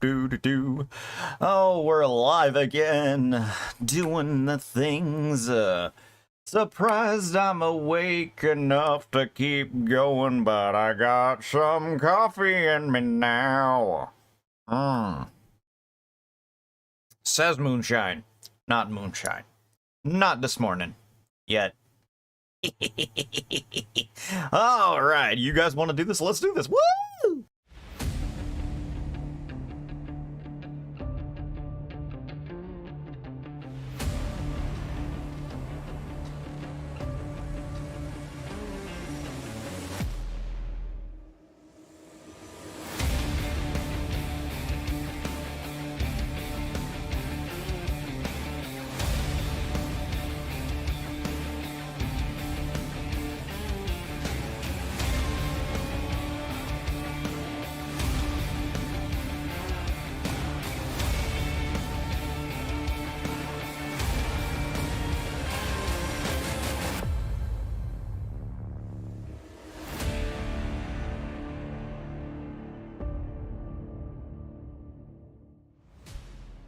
do do do. Oh, we're alive again, doing the things. Surprised I'm awake enough to keep going, but I got some coffee in me now. Says moonshine, not moonshine. Not this morning, yet. All right, you guys want to do this? Let's do this. Woo!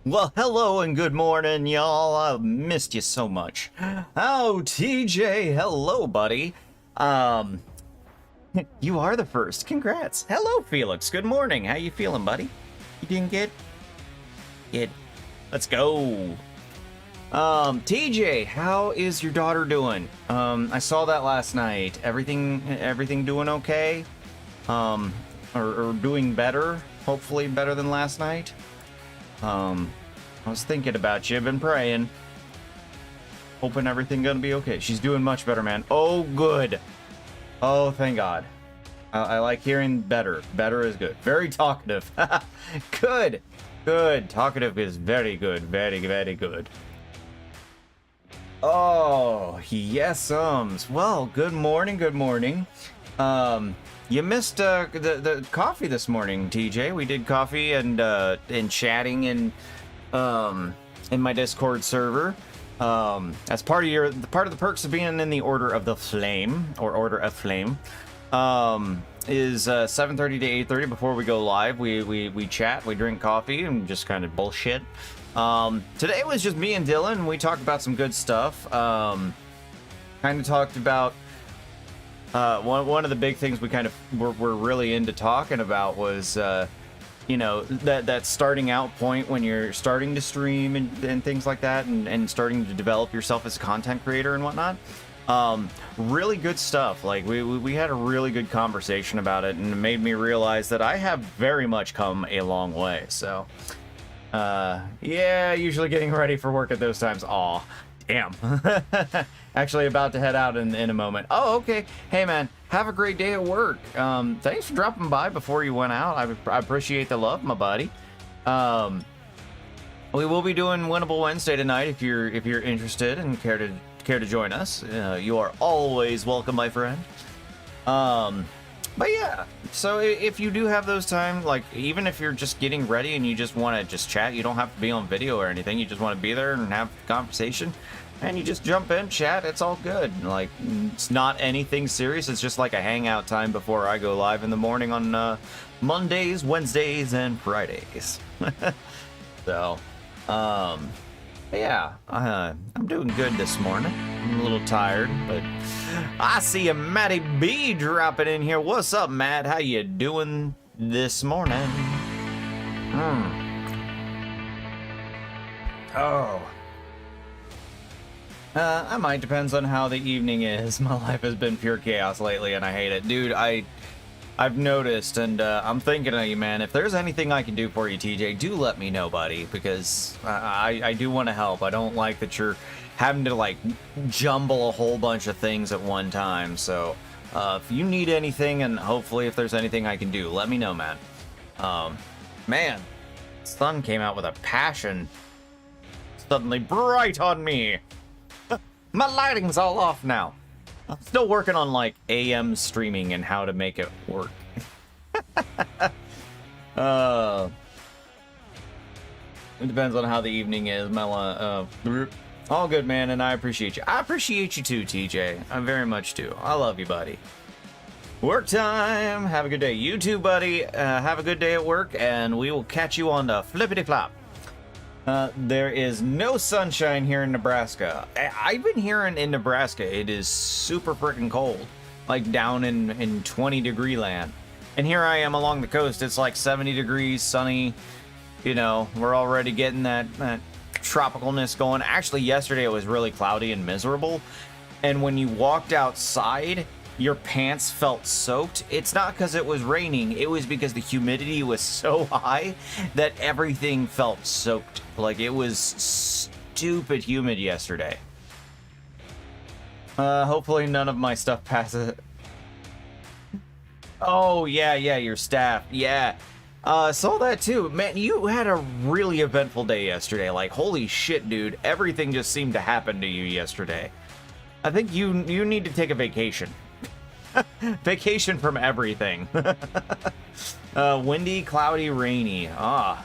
Well, hello and good morning, y'all. I missed you so much. Oh, TJ, hello, buddy. You are the first. Congrats. Hello, Felix. Good morning. How you feeling, buddy? You doing good? Good. Let's go. TJ, how is your daughter doing? I saw that last night. Everything doing okay? Or doing better? Hopefully better than last night? I was thinking about you, been praying. Hoping everything gonna be okay. She's doing much better, man. Oh, good. Oh, thank God. I like hearing better. Better is good. Very talkative. Good. Good. Talkative is very good. Very, very good. Oh, yes-ums. Well, good morning, good morning. You missed the coffee this morning, TJ. We did coffee and chatting in my Discord server. As part of the perks of being in the Order of the Flame, or Order of Flame, is 7:30 to 8:30 before we go live. We chat, we drink coffee, and just kind of bullshit. Today it was just me and Dylan. We talked about some good stuff. Kind of talked about one of the big things we kind of were really into talking about was you know, that starting out point when you're starting to stream and things like that, and starting to develop yourself as a content creator and whatnot. Really good stuff. Like we had a really good conversation about it, and it made me realize that I have very much come a long way. So yeah, usually getting ready for work at those times. Aw, damn. Actually about to head out in a moment. Oh, okay. Hey, man, have a great day at work. Thanks for dropping by before you went out. I appreciate the love, my buddy. We will be doing Winnable Wednesday tonight if you're interested and care to join us. You are always welcome, my friend. But yeah, so if you do have those time, like even if you're just getting ready and you just want to just chat, you don't have to be on video or anything. You just want to be there and have a conversation. And you just jump in, chat, it's all good. Like, it's not anything serious. It's just like a hangout time before I go live in the morning on Mondays, Wednesdays, and Fridays. So, yeah, I'm doing good this morning. I'm a little tired, but I see a Matty B dropping in here. What's up, Matt? How you doing this morning? Oh. I might. Depends on how the evening is. My life has been pure chaos lately, and I hate it. Dude, I've noticed, and I'm thinking of you, man. If there's anything I can do for you, TJ, do let me know, buddy, because I do want to help. I don't like that you're having to, like, jumble a whole bunch of things at one time. So, if you need anything, and hopefully if there's anything I can do, let me know, man. Man, sun came out with a passion. Suddenly bright on me. My lighting's all off now. I'm still working on like AM streaming and how to make it work. It depends on how the evening is. All good, man, and I appreciate you. I appreciate you too, TJ. I very much do. I love you, buddy. Work time. Have a good day. You too, buddy. Have a good day at work, and we will catch you on the flippity flop. There is no sunshine here in Nebraska. I've been hearing in Nebraska it is super freaking cold, like down in 20-degree land. And here I am along the coast. It's like 70 degrees, sunny. You know, we're already getting that tropicalness going. Actually, yesterday it was really cloudy and miserable. And when you walked outside, your pants felt soaked. It's not because it was raining. It was because the humidity was so high that everything felt soaked. Like, it was stupid humid yesterday. Hopefully none of my stuff passes. Oh, yeah, your staff. Yeah. Saw that too. Man, you had a really eventful day yesterday. Like, holy shit, dude. Everything just seemed to happen to you yesterday. I think you need to take a vacation. Vacation from everything. Windy, cloudy, rainy. Ah,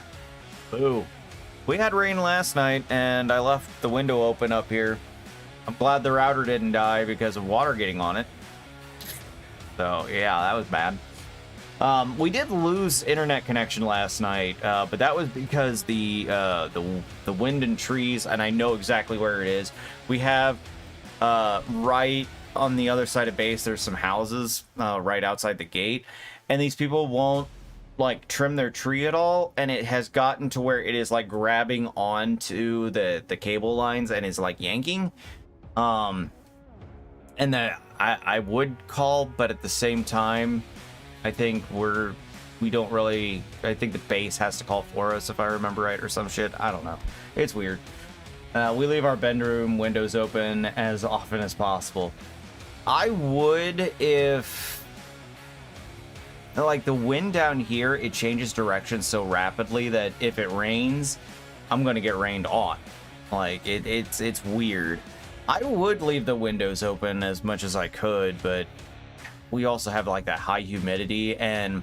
boo. We had rain last night, and I left the window open up here. I'm glad the router didn't die because of water getting on it. So, yeah, that was bad. We did lose internet connection last night, but that was because the wind and trees, and I know exactly where it is. We have right on the other side of base, there's some houses right outside the gate, and these people won't like trim their tree at all, and it has gotten to where it is like grabbing onto the cable lines and is like yanking. And that I would call, but at the same time, I think we don't really. I think the base has to call for us if I remember right, or some shit. I don't know. It's weird. We leave our bedroom windows open as often as possible. I would if, like, the wind down here, it changes direction so rapidly that if it rains, I'm gonna get rained on. Like, it's weird. I would leave the windows open as much as I could, but we also have like that high humidity, and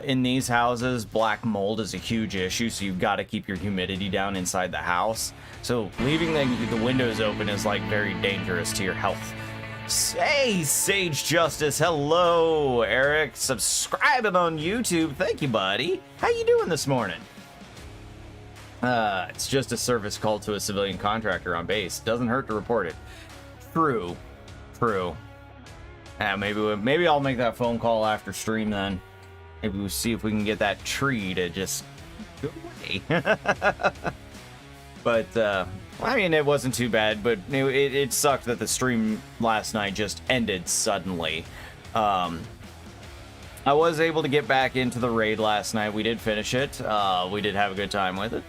in these houses, black mold is a huge issue, so you've got to keep your humidity down inside the house. So leaving the windows open is like very dangerous to your health. Hey, Sage Justice, hello, Eric, subscribing on YouTube. Thank you, buddy. How you doing this morning? It's just a service call to a civilian contractor on base. Doesn't hurt to report it. True. Maybe I'll make that phone call after stream then. Maybe we'll see if we can get that tree to just go away. But, I mean, it wasn't too bad, but it sucked that the stream last night just ended suddenly. I was able to get back into the raid last night. We did finish it. We did have a good time with it.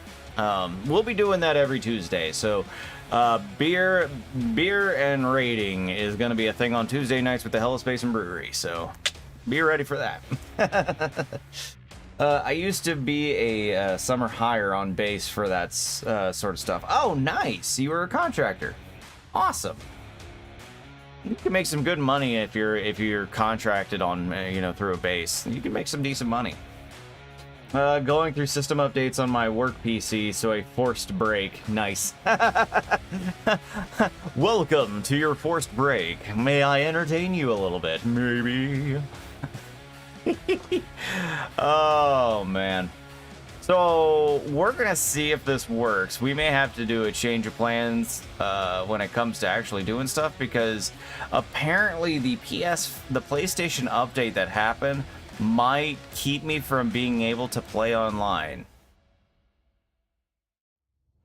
We'll be doing that every Tuesday, so beer and raiding is going to be a thing on Tuesday nights with the Hellas Basin Brewery, so be ready for that. I used to be a summer hire on base for that sort of stuff. Oh, nice! You were a contractor. Awesome. You can make some good money if you're contracted on through a base. You can make some decent money. Going through system updates on my work PC, so a forced break. Nice. Welcome to your forced break. May I entertain you a little bit? Maybe. Oh, man. So, we're going to see if this works. We may have to do a change of plans when it comes to actually doing stuff, because apparently the PlayStation update that happened might keep me from being able to play online.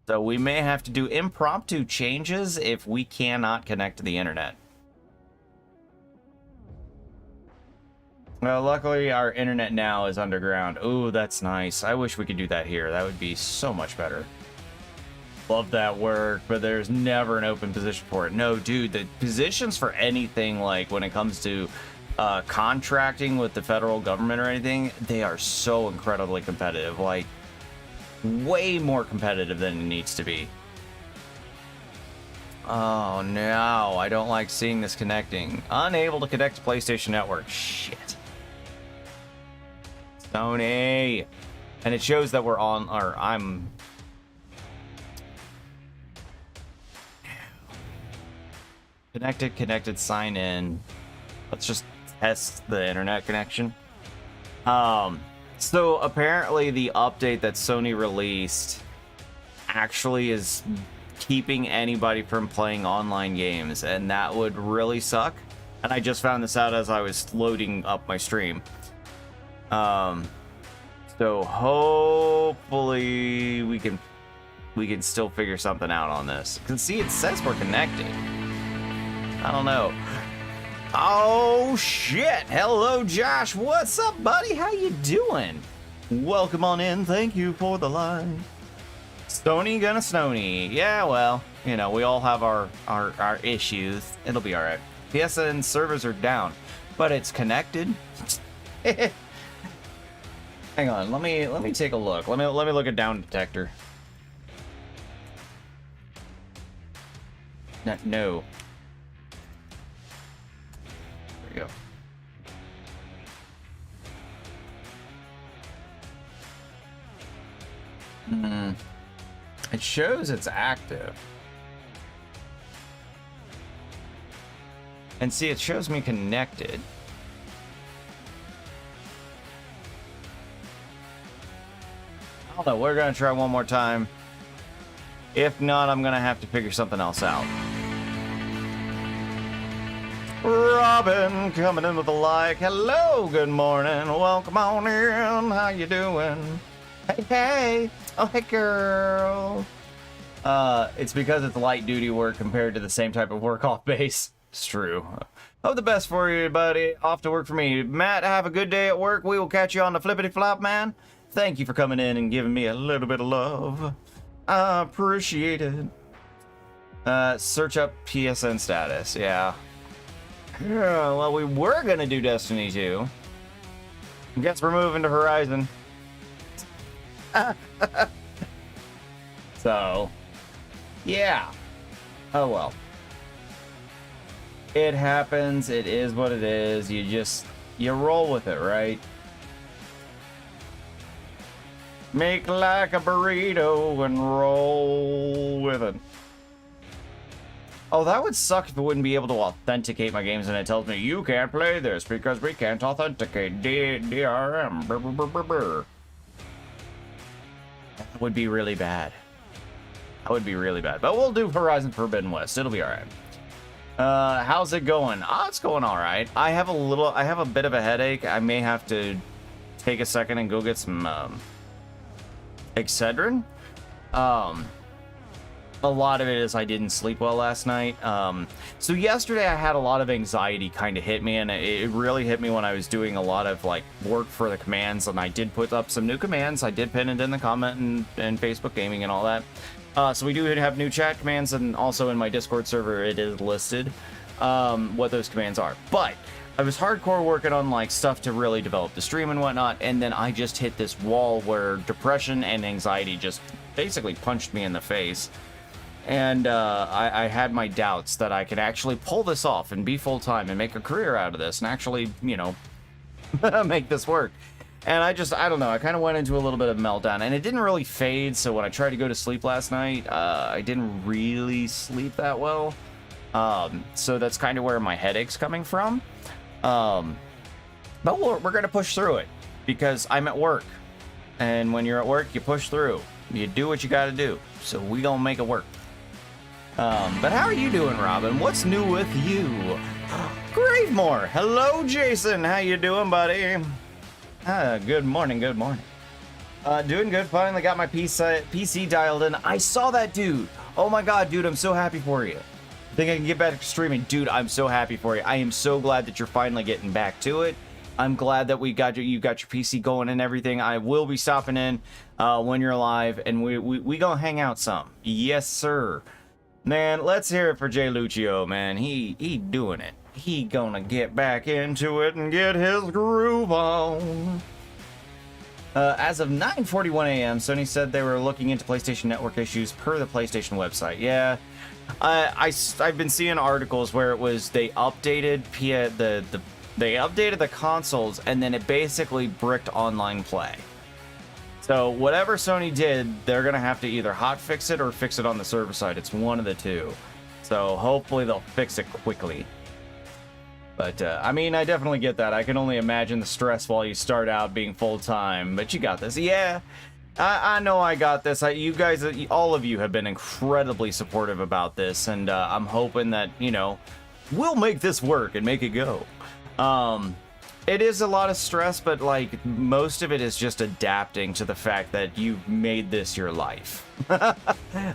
So we may have to do impromptu changes if we cannot connect to the internet. Well, luckily our internet now is underground. Ooh, that's nice. I wish we could do that here. That would be so much better. Love that work, but there's never an open position for it. No, dude, the positions for anything, like when it comes to contracting with the federal government or anything, they are so incredibly competitive, like way more competitive than it needs to be. Oh no, I don't like seeing this connecting. Unable to connect to PlayStation Network. Shit. Sony. And it shows that we're on, or I'm... Connected, sign in. Let's just test the internet connection. So apparently the update that Sony released actually is keeping anybody from playing online games, and that would really suck. And I just found this out as I was loading up my stream. So hopefully we can still figure something out on this. You can see it says we're connected. I don't know. Oh shit! Hello, Josh. What's up, buddy? How you doing? Welcome on in. Thank you for the line. Stony gonna snony. Yeah, well, you know, we all have our issues. It'll be all right. PSN servers are down, but it's connected. Hang on. Let me take a look. Let me look at down detector. No. There we go. It shows it's active. And see, it shows me connected. I don't know, we're gonna try one more time. If not, I'm gonna have to figure something else out. Robin coming in with a like. Hello, good morning. Welcome on in. How you doing? Hey, hey. Oh, hey, girl. It's because it's light duty work compared to the same type of work off base. It's true. Hope the best for you, buddy. Off to work for me. Matt, have a good day at work. We will catch you on the flippity flop, man. Thank you for coming in and giving me a little bit of love. I appreciate it. Search up PSN status. Yeah. Yeah, well, we were gonna do Destiny 2. Guess we're moving to Horizon. So, yeah. Oh well. It happens. It is what it is. You roll with it, right? Make like a burrito and roll with it. Oh, that would suck if it wouldn't be able to authenticate my games and it tells me you can't play this because we can't authenticate DRM. Brr, brr, brr, brr, brr. That would be really bad. That would be really bad. But we'll do Horizon Forbidden West. It'll be all right. How's it going? Oh, it's going all right. I have a bit of a headache. I may have to take a second and go get some Excedrin. A lot of it is I didn't sleep well last night. So yesterday I had a lot of anxiety kind of hit me, and it really hit me when I was doing a lot of like work for the commands, and I did put up some new commands. I did pin it in the comment and Facebook Gaming and all that. So we do have new chat commands, and also in my Discord server it is listed what those commands are. But I was hardcore working on like stuff to really develop the stream and whatnot, and then I just hit this wall where depression and anxiety just basically punched me in the face. And I had my doubts that I could actually pull this off and be full-time and make a career out of this and actually, you know, make this work. And I don't know, I kind of went into a little bit of a meltdown, and it didn't really fade, so when I tried to go to sleep last night, I didn't really sleep that well. So that's kind of where my headache's coming from. But we're going to push through it, because I'm at work. And when you're at work, you push through. You do what you got to do. So we going to make it work. But how are you doing, Robin? What's new with you? Gravemore. Hello, Jason. How you doing, buddy? Good morning. Good morning. Doing good. Finally got my PC dialed in. I saw that, dude. Oh my god, dude. I'm so happy for you. Think I can get back to streaming. Dude, I'm so happy for you. I am so glad that you're finally getting back to it. I'm glad that you got your PC going and everything. I will be stopping in when you're live, and we gonna hang out some. Yes, sir. Man, let's hear it for Jay Lucio, man. He doing it. He gonna get back into it and get his groove on. As of 9:41 a.m., Sony said they were looking into PlayStation Network issues per the PlayStation website. Yeah, I've been seeing articles where it was they updated they updated the consoles, and then it basically bricked online play. So whatever Sony did, they're gonna have to either hotfix it or fix it on the server side. It's one of the two. So hopefully they'll fix it quickly. But, I mean, I definitely get that. I can only imagine the stress while you start out being full-time, but you got this. Yeah, I know I got this. You guys, all of you have been incredibly supportive about this, and I'm hoping that, you know, we'll make this work and make it go. It is a lot of stress, but, like, most of it is just adapting to the fact that you've made this your life.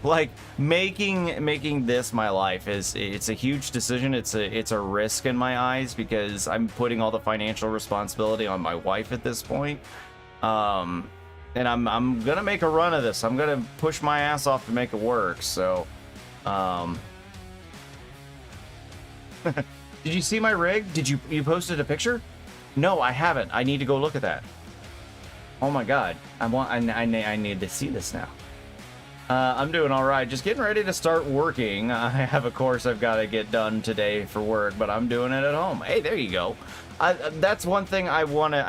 Like, making this my life it's a huge decision. It's a risk in my eyes because I'm putting all the financial responsibility on my wife at this point. And I'm gonna make a run of this. I'm gonna push my ass off to make it work. So, did you see my rig? Did you posted a picture? No, I haven't. I need to go look at that. Oh my god. I need to see this now. I'm doing all right. Just getting ready to start working. I have a course I've got to get done today for work, but I'm doing it at home. Hey, there you go. That's one thing I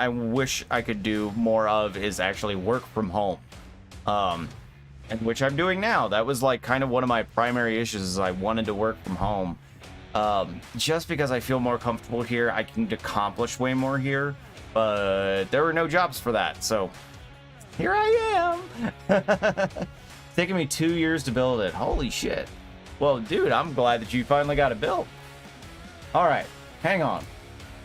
wish I could do more of is actually work from home. And which I'm doing now. That was like kind of one of my primary issues is I wanted to work from home. Just because I feel more comfortable here, I can accomplish way more here, but there were no jobs for that, so here I am. Taking me 2 years to build it. Holy shit. Well, dude, I'm glad that you finally got it built. All right, hang on.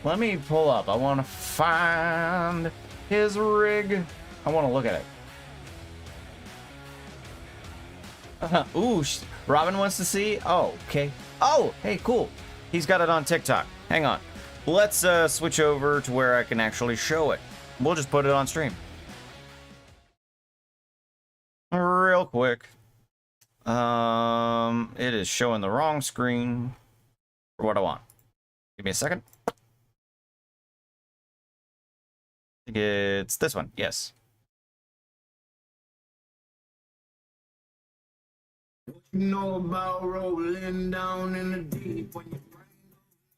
Let me pull up. I want to find his rig. I want to look at it. Ooh, Robin wants to see. Oh, okay. Oh, hey, cool. He's got it on TikTok. Hang on. Let's switch over to where I can actually show it. We'll just put it on stream. Real quick. It is showing the wrong screen for what I want. Give me a second. I think it's this one. Yes. What you know about rolling down in the deep when you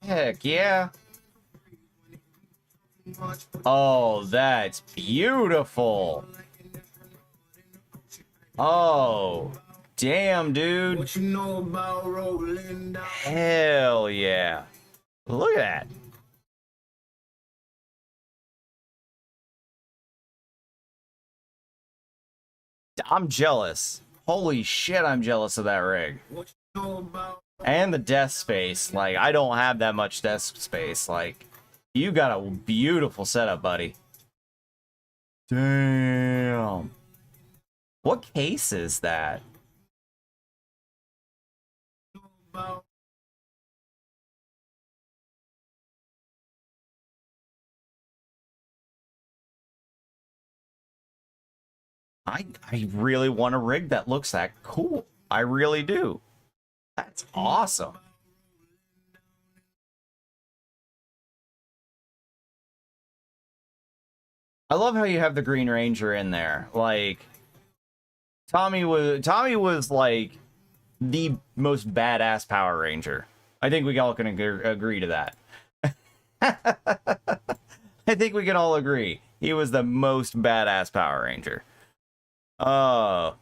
Heck yeah. Oh, that's beautiful. Oh, damn, dude. What you know about rolling down? Hell yeah. Look at that. I'm jealous. Holy shit, I'm jealous of that rig. What you know about? And the desk space. Like, I don't have that much desk space. Like, you got a beautiful setup, buddy. Damn. What case is that? I really want a rig that looks that cool. I really do. That's awesome. I love how you have the Green Ranger in there. Like, Tommy was like the most badass Power Ranger. I think we all can agree to that. I think we can all agree. He was the most badass Power Ranger. Oh.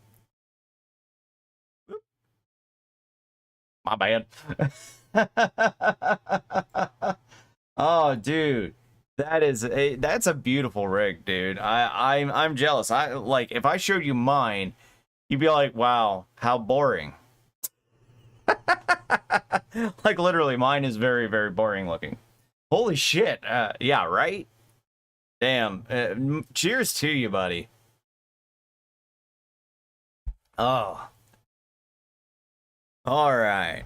My bad. Oh, dude. That's a beautiful rig, dude. I'm jealous. I like if I showed you mine, you'd be like, wow, how boring. Like literally mine is very, very boring looking. Holy shit. Yeah, right? Damn. Cheers to you, buddy. Oh. All right.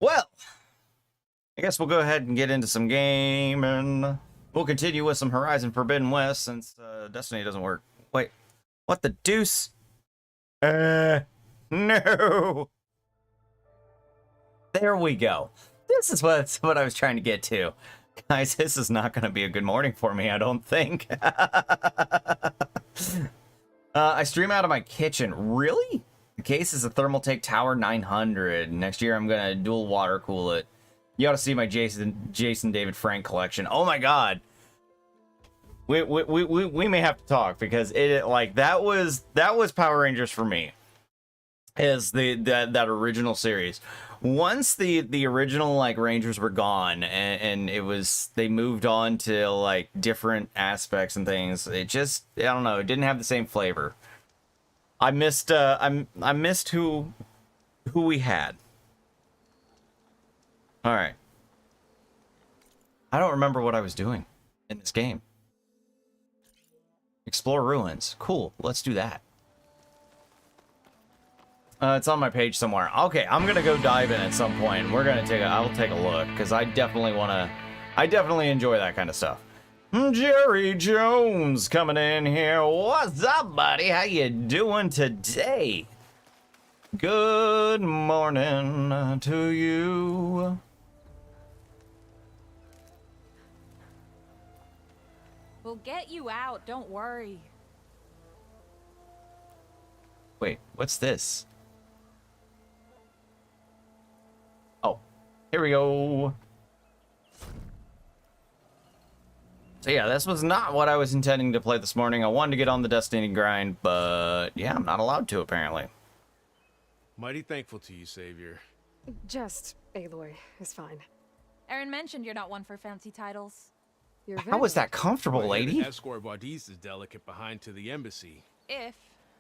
Well, I guess we'll go ahead and get into some gaming. We'll continue with some Horizon Forbidden West since Destiny doesn't work. Wait, what the deuce? No. There we go. This is what I was trying to get to. Guys, this is not going to be a good morning for me, I don't think. I stream out of my kitchen. Really? The case is a Thermaltake Tower 900. Next year, I'm going to dual water cool it. You ought to see my Jason David Frank collection. Oh my god. We may have to talk because it like that was Power Rangers for me. is that original series. Once the original like Rangers were gone, and it was they moved on to like different aspects and things, it just, I don't know, it didn't have the same flavor. I missed I missed who we had. All right. I don't remember what I was doing in this game. Explore ruins. Cool. Let's do that. It's on my page somewhere. Okay, I'm gonna go dive in at some point. I'll take a look, because I definitely enjoy that kind of stuff. Jerry Jones coming in here. What's up, buddy? How you doing today? Good morning to you. We'll get you out, don't worry. Wait, what's this? Oh, here we go. So yeah, this was not what I was intending to play this morning. I wanted to get on the Destiny grind, but yeah, I'm not allowed to apparently. Mighty thankful to you, Savior. Just Aloy is fine. Erin mentioned you're not one for fancy titles. You're How was that comfortable, Well, lady? Escort Wadis is delicate behind to the embassy. If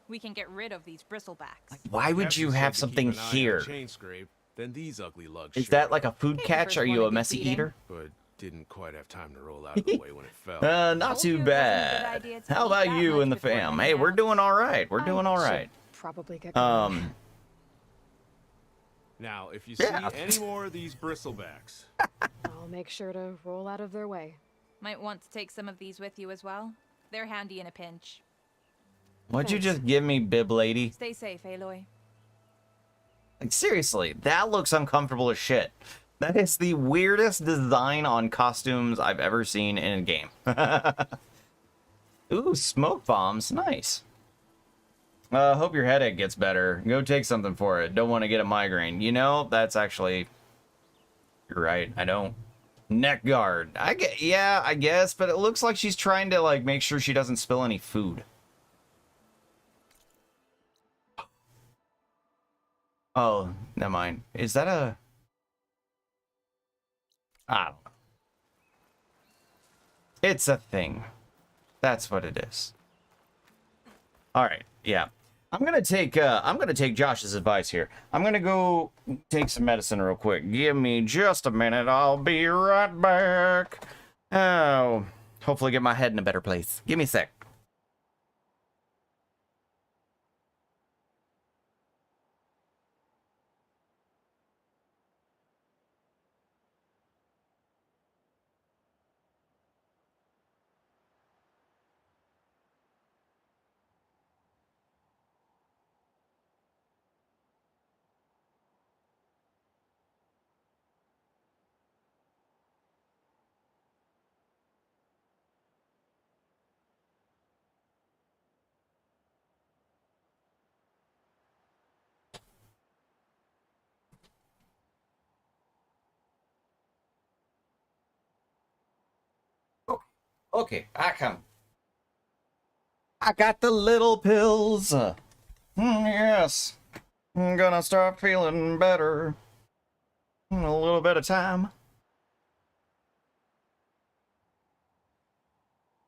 we can get rid of these bristlebacks. Why would Captain you said have to keep something an eye on here? Chain scrape, then these ugly lugs. Is sure. that like a food Hey, catch? first Are one you to a be messy feeding. eater? But didn't quite have time to roll out of the way when it fell. Not Told too you it wasn't a good bad. idea to How eat about that you much and the before fam? heading Hey, we're out. doing all right. We're doing all right. Probably get going. Now, if you see Yeah. any more of these bristlebacks, I'll make sure to roll out of their way. Might want to take some of these with you as well. They're handy in a pinch. What'd you Thanks. just give me, bib lady? Stay safe, Aloy. Like, seriously, that looks uncomfortable as shit. That is the weirdest design on costumes I've ever seen in a game. Ooh, smoke bombs. Nice. Hope your headache gets better. Go take something for it. Don't want to get a migraine. You know, that's actually... You're right. I don't. Neck guard. Yeah, I guess, but it looks like she's trying to, like, make sure she doesn't spill any food. Oh, never mind. Is that a... I don't know. It's a thing. That's what it is. All right. Yeah. I'm gonna take Josh's advice here. I'm gonna go take some medicine real quick. Give me just a minute. I'll be right back. Oh, hopefully get my head in a better place. Give me a sec. Okay, I come. I got the little pills. Yes. I'm gonna start feeling better in a little bit of time.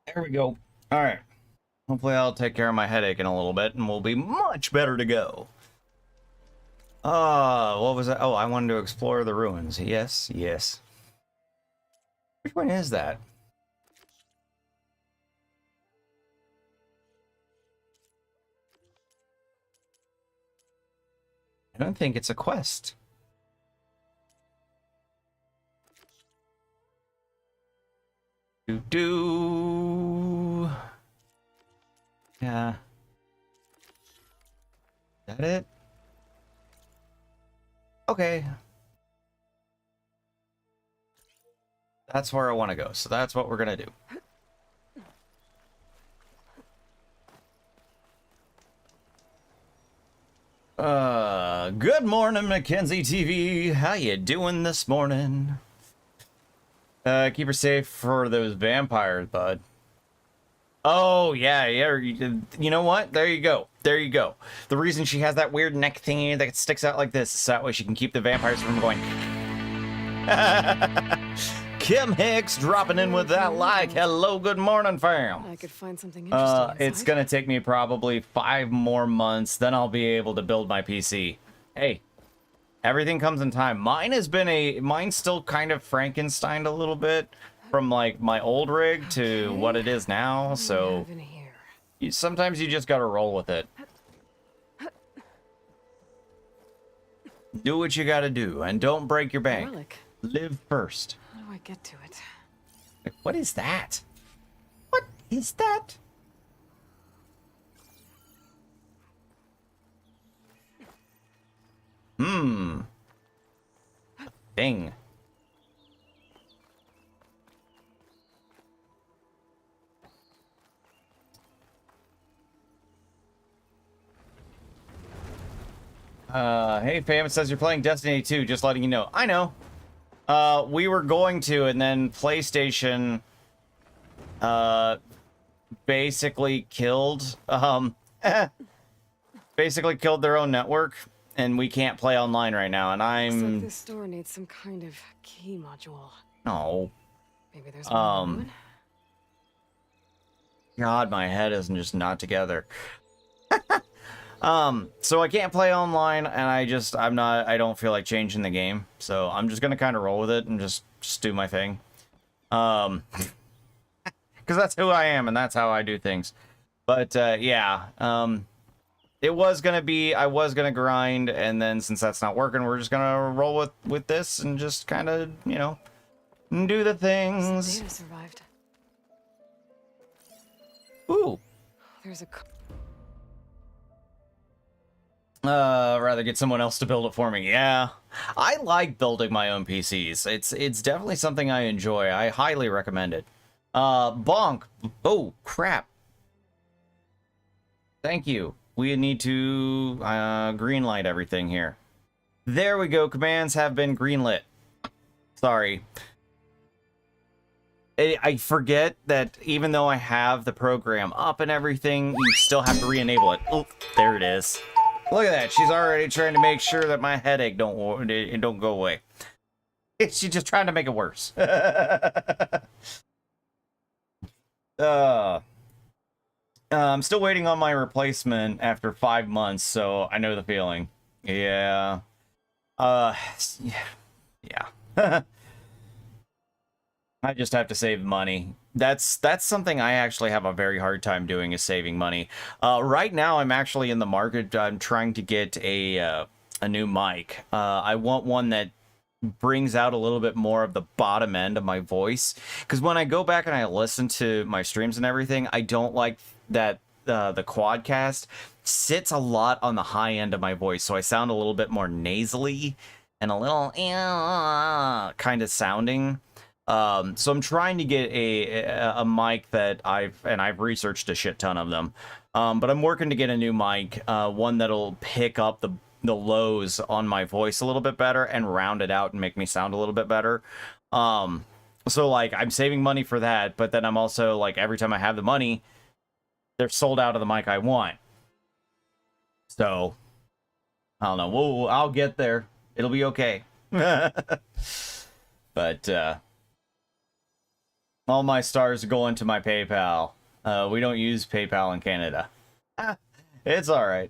There we go. All right. Hopefully I'll take care of my headache in a little bit and we'll be much better to go. What was that? Oh, I wanted to explore the ruins. Yes, yes. Which one is that? I don't think it's a quest. Do. Yeah. Is that it? Okay. That's where I want to go, so that's what we're gonna do. Good morning, Mackenzie TV. How you doing this morning? Keep her safe for those vampires, bud. Oh, yeah, yeah. You know what? There you go. There you go. The reason she has that weird neck thingy that sticks out like this is that way she can keep the vampires from going. Kim Hicks dropping in with that like. Hello, good morning, fam. I could find something interesting It's inside. gonna take me probably 5 more months, then I'll be able to build my PC. Hey, everything comes in time. Mine's still kind of Frankenstein a little bit from like my old rig to what it is now. What do we So have in here? sometimes you just gotta roll with it. Do what you gotta do, and don't break your bank. Relic. Live first. How do I get to it? Like, what is that? What is that? Thing. Hey fam, it says you're playing Destiny 2, just letting you know. I know. We were going to, and then PlayStation, basically killed, basically killed their own network, and we can't play online right now, and Looks like I'm... this store needs some kind of key module. No. Maybe there's one. in the room? God, my head isn't just not together. So I can't play online, and I don't feel like changing the game, so I'm just gonna kind of roll with it and just do my thing. Because that's who I am, and that's how I do things. But, yeah, I was gonna grind, and then since that's not working, we're just gonna roll with this and just kind of, you know, do the Some things. data survived. Ooh. There's a. Rather get someone else to build it for me. Yeah, I like building my own PCs. It's definitely something I enjoy. I highly recommend it. Bonk. Oh, crap. Thank you. We need to greenlight everything here. There we go. Commands have been greenlit. Sorry. I forget that even though I have the program up and everything, you still have to re-enable it. Oh, there it is. Look at that. She's already trying to make sure that my headache don't go away. She's just trying to make it worse. I'm still waiting on my replacement after 5 months, so I know the feeling. Yeah. Yeah. I just have to save money. That's something I actually have a very hard time doing, is saving money. Right now, I'm actually in the market. I'm trying to get a new mic. I want one that brings out a little bit more of the bottom end of my voice. Because when I go back and I listen to my streams and everything, I don't like that the Quadcast sits a lot on the high end of my voice. So I sound a little bit more nasally and a little kind of sounding. So I'm trying to get a mic that I've researched a shit ton of them. But I'm working to get a new mic, one that'll pick up the lows on my voice a little bit better and round it out and make me sound a little bit better. So like I'm saving money for that, but then I'm also like, every time I have the money, they're sold out of the mic I want. So I don't know. I'll get there. It'll be okay. But all my stars go into my PayPal. We don't use PayPal in Canada. It's all right.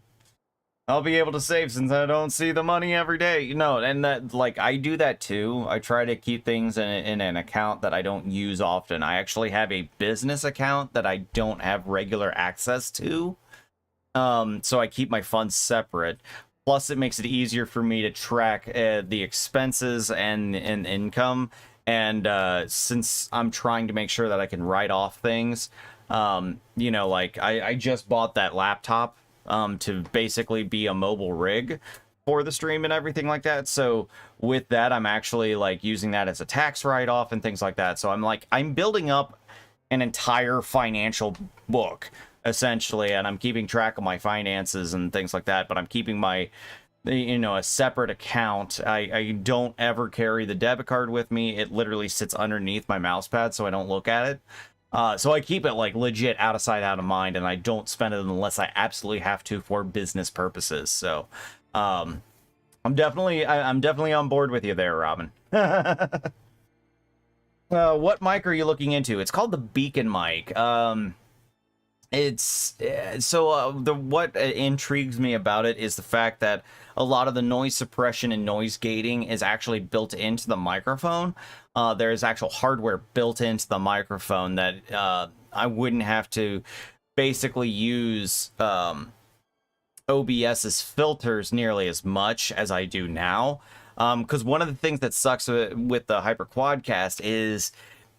I'll be able to save since I don't see the money every day. You know, and that, like, I do that too. I try to keep things in an account that I don't use often. I actually have a business account that I don't have regular access to. So I keep my funds separate. Plus, it makes it easier for me to track the expenses and income. And since I'm trying to make sure that I can write off things, you know, like I just bought that laptop to basically be a mobile rig for the stream and everything like that. So with that, I'm actually like using that as a tax write-off and things like that. So I'm building up an entire financial book essentially, and I'm keeping track of my finances and things like that, but I'm keeping my, you know, a separate account. I don't ever carry the debit card with me. It literally sits underneath my mouse pad so I don't look at it. So I keep it like legit out of sight, out of mind, and I don't spend it unless I absolutely have to for business purposes. So, I'm definitely on board with you there, Robin. What mic are you looking into? It's called the Beacon mic. It's what intrigues me about it is the fact that a lot of the noise suppression and noise gating is actually built into the microphone. There's actual hardware built into the microphone that I wouldn't have to basically use OBS's filters nearly as much as I do now. Because one of the things that sucks with the Hyper Quadcast is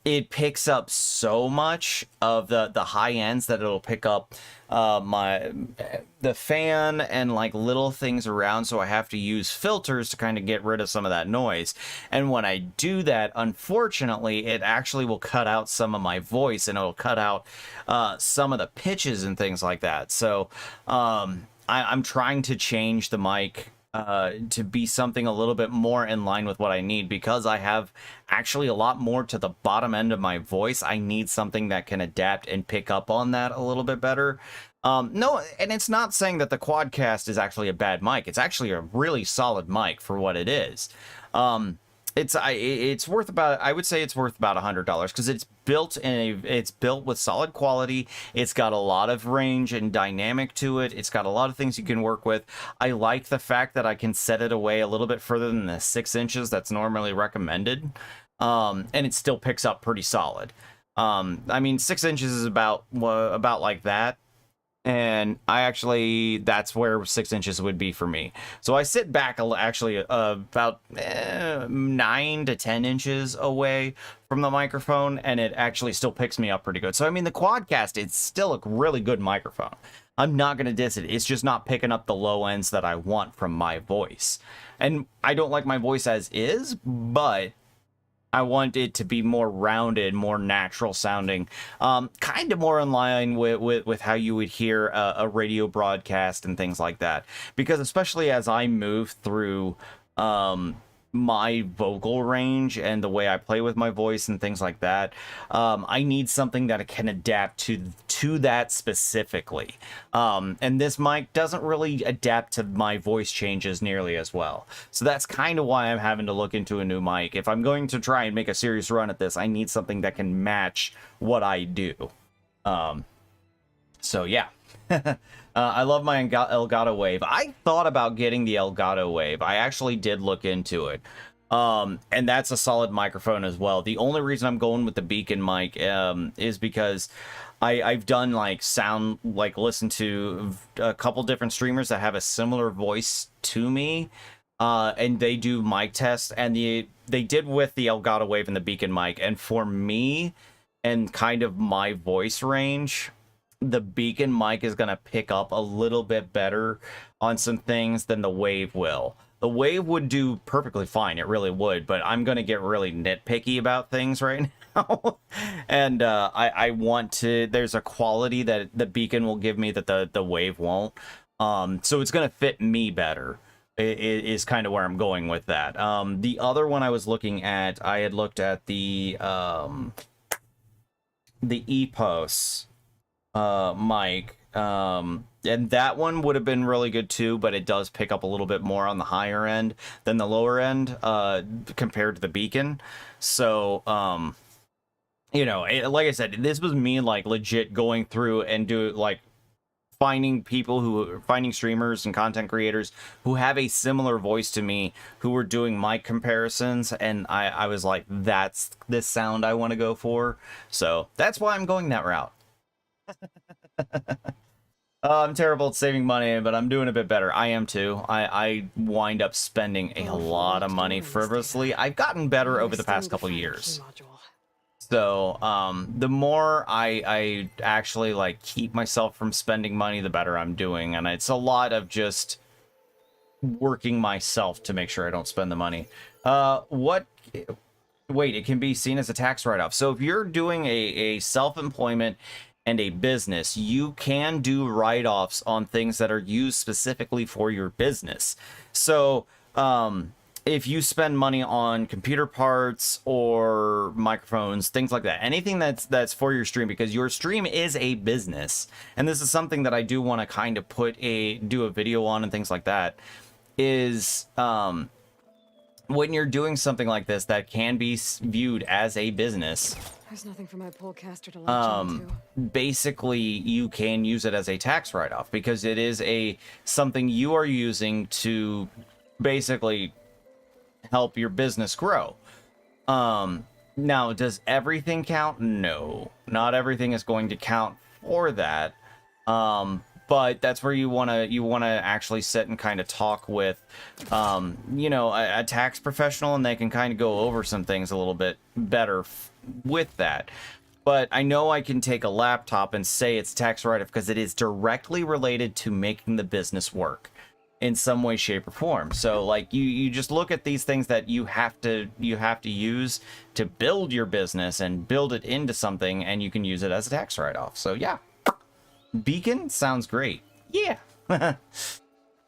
it picks up so much of the high ends that it'll pick up the fan and like little things around, so I have to use filters to kind of get rid of some of that noise. And when I do that, unfortunately, it actually will cut out some of my voice, and it'll cut out some of the pitches and things like that. So I'm trying to change the mic to be something a little bit more in line with what I need, because I have actually a lot more to the bottom end of my voice. I need something that can adapt and pick up on that a little bit better. No, and it's not saying that the Quadcast is actually a bad mic. It's actually a really solid mic for what it is. It's worth about, I would say it's worth about $100 because it's built with solid quality. It's got a lot of range and dynamic to it. It's got a lot of things you can work with. I like the fact that I can set it away a little bit further than the 6 inches that's normally recommended. And it still picks up pretty solid. I mean, 6 inches is about like that. And that's where 6 inches would be for me. So I sit back actually about 9 to 10 inches away from the microphone, and it actually still picks me up pretty good. So, I mean, the Quadcast, it's still a really good microphone. I'm not going to diss it. It's just not picking up the low ends that I want from my voice. And I don't like my voice as is, but I want it to be more rounded, more natural sounding, kind of more in line with how you would hear a radio broadcast and things like that. Because especially as I move through my vocal range and the way I play with my voice and things like that, I need something that can adapt to that specifically. And this mic doesn't really adapt to my voice changes nearly as well. So that's kind of why I'm having to look into a new mic. If I'm going to try and make a serious run at this, I need something that can match what I do. So yeah. I love my Elgato Wave. I thought about getting the Elgato Wave. I actually did look into it. And that's a solid microphone as well. The only reason I'm going with the Beacon mic is because I've done listen to a couple different streamers that have a similar voice to me. And they do mic tests, and they did with the Elgato Wave and the Beacon mic. And for me and kind of my voice range, the Beacon mic is going to pick up a little bit better on some things than the Wave will. The Wave would do perfectly fine, it really would, but I'm going to get really nitpicky about things right now. And I want to, there's a quality that the Beacon will give me that the Wave won't. So it's going to fit me better. It is kind of where I'm going with that. The other one I was looking at, I had looked at the EPOS mic, and that one would have been really good too, but it does pick up a little bit more on the higher end than the lower end compared to the Beacon. So like I said, this was me legit going through and finding streamers and content creators who have a similar voice to me who were doing mic comparisons, and I was like, that's this sound I want to go for. So that's why I'm going that route. I'm terrible at saving money, but I'm doing a bit better. I am too. I wind up spending a lot of money frivolously. I've gotten better over the past couple years. So the more I actually keep myself from spending money, the better I'm doing. And it's a lot of just working myself to make sure I don't spend the money. Wait, it can be seen as a tax write-off. So if you're doing a self-employment and a business, you can do write-offs on things that are used specifically for your business. So if you spend money on computer parts or microphones, things like that, anything that's for your stream, because your stream is a business, and this is something that I do want to kind of do a video on and things like that, is when you're doing something like this that can be viewed as a business, There's nothing for my polecaster to latch onto. basically you can use it as a tax write-off, because it is something you are using to basically help your business grow. Now, does everything count? No, not everything is going to count for that. But that's where you want to actually sit and kind of talk with a tax professional, and they can kind of go over some things a little bit better with that. But I know I can take a laptop and say it's tax write-off because it is directly related to making the business work in some way, shape, or form. So like you just look at these things that you have to use to build your business and build it into something, and you can use it as a tax write-off. So yeah, Beacon sounds great. Yeah.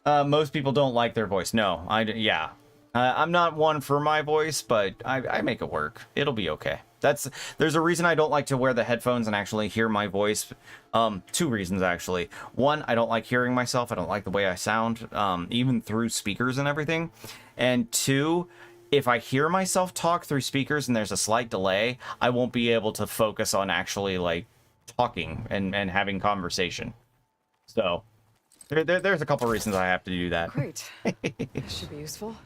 Most people don't like their voice. No, I'm not one for my voice, but I make it work. It'll be okay. There's a reason I don't like to wear the headphones and actually hear my voice. Two reasons, actually. One, I don't like hearing myself. I don't like the way I sound, even through speakers and everything. And two, if I hear myself talk through speakers and there's a slight delay, I won't be able to focus on actually like talking and having conversation. So there's a couple reasons I have to do that. Great. This should be useful.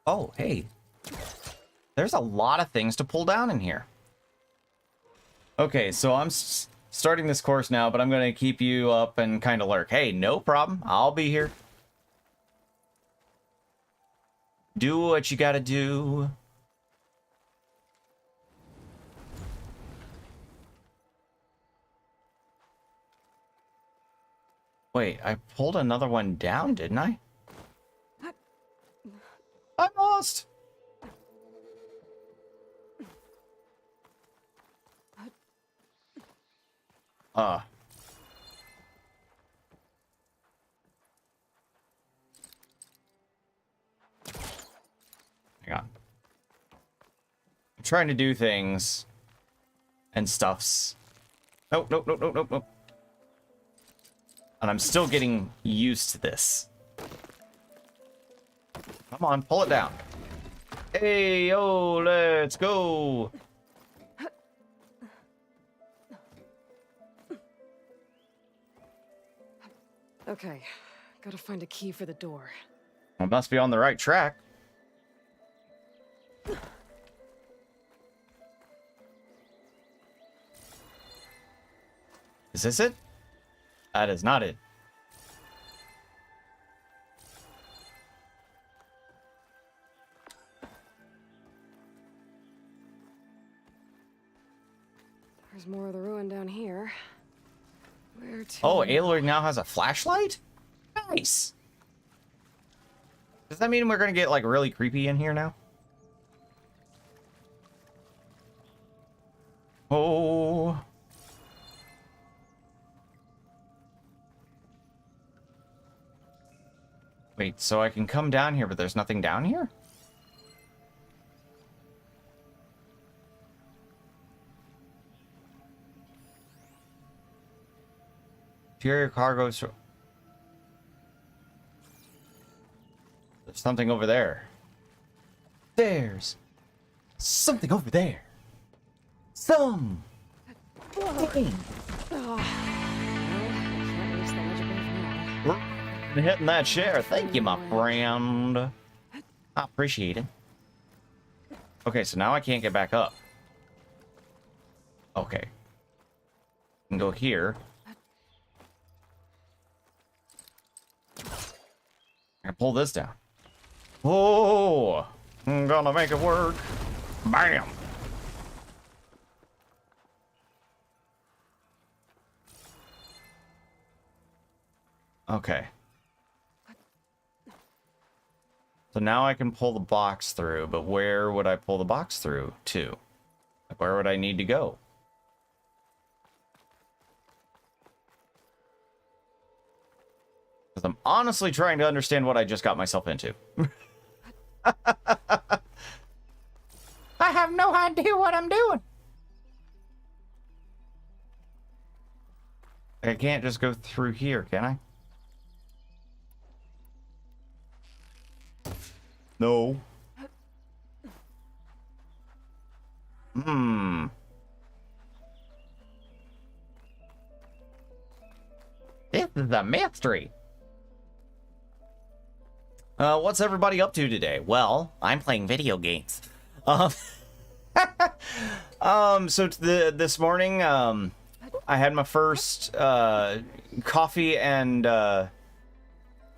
Oh, hey. There's a lot of things to pull down in here. Okay, so I'm starting this course now, but I'm going to keep you up and kind of lurk. Hey, no problem. I'll be here. Do what you gotta do. Wait, I pulled another one down, didn't I? I'm lost. Hang on. I'm trying to do things and stuffs. Nope. And I'm still getting used to this. Come on, pull it down. Hey, yo, let's go. Okay, gotta find a key for the door. I must be on the right track. Is this it? That is not it. There's more of the ruin down here. Where to? Oh, Aloy now has a flashlight? Nice. Does that mean we're gonna get like really creepy in here now? Oh. Wait, so I can come down here, but there's nothing down here? Interior cargo. There's something over there. There's something over there. Some. Thing. Oh, well, I can't reach the ledge above now. Hitting that chair. Thank you, my friend. I appreciate it. Okay, so now I can't get back up. Okay. I can go here. I can pull this down. Oh, I'm gonna make it work. Bam. Okay. So now I can pull the box through, but where would I pull the box through to? Like, where would I need to go? Because I'm honestly trying to understand what I just got myself into. I have no idea what I'm doing. I can't just go through here, can I? No. Hmm. This is a mystery. What's everybody up to today? Well, I'm playing video games. This morning, I had my first coffee and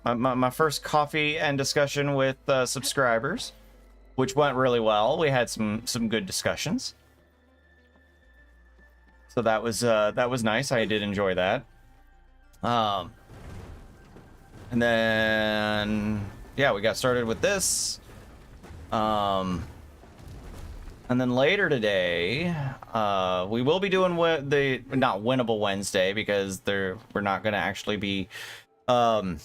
my first coffee and discussion with subscribers, which went really well. We had some good discussions, so that was nice. I did enjoy that. And then yeah, we got started with this. And then later today, we will be doing the not Winnable Wednesday, because we're not going to actually be. I'm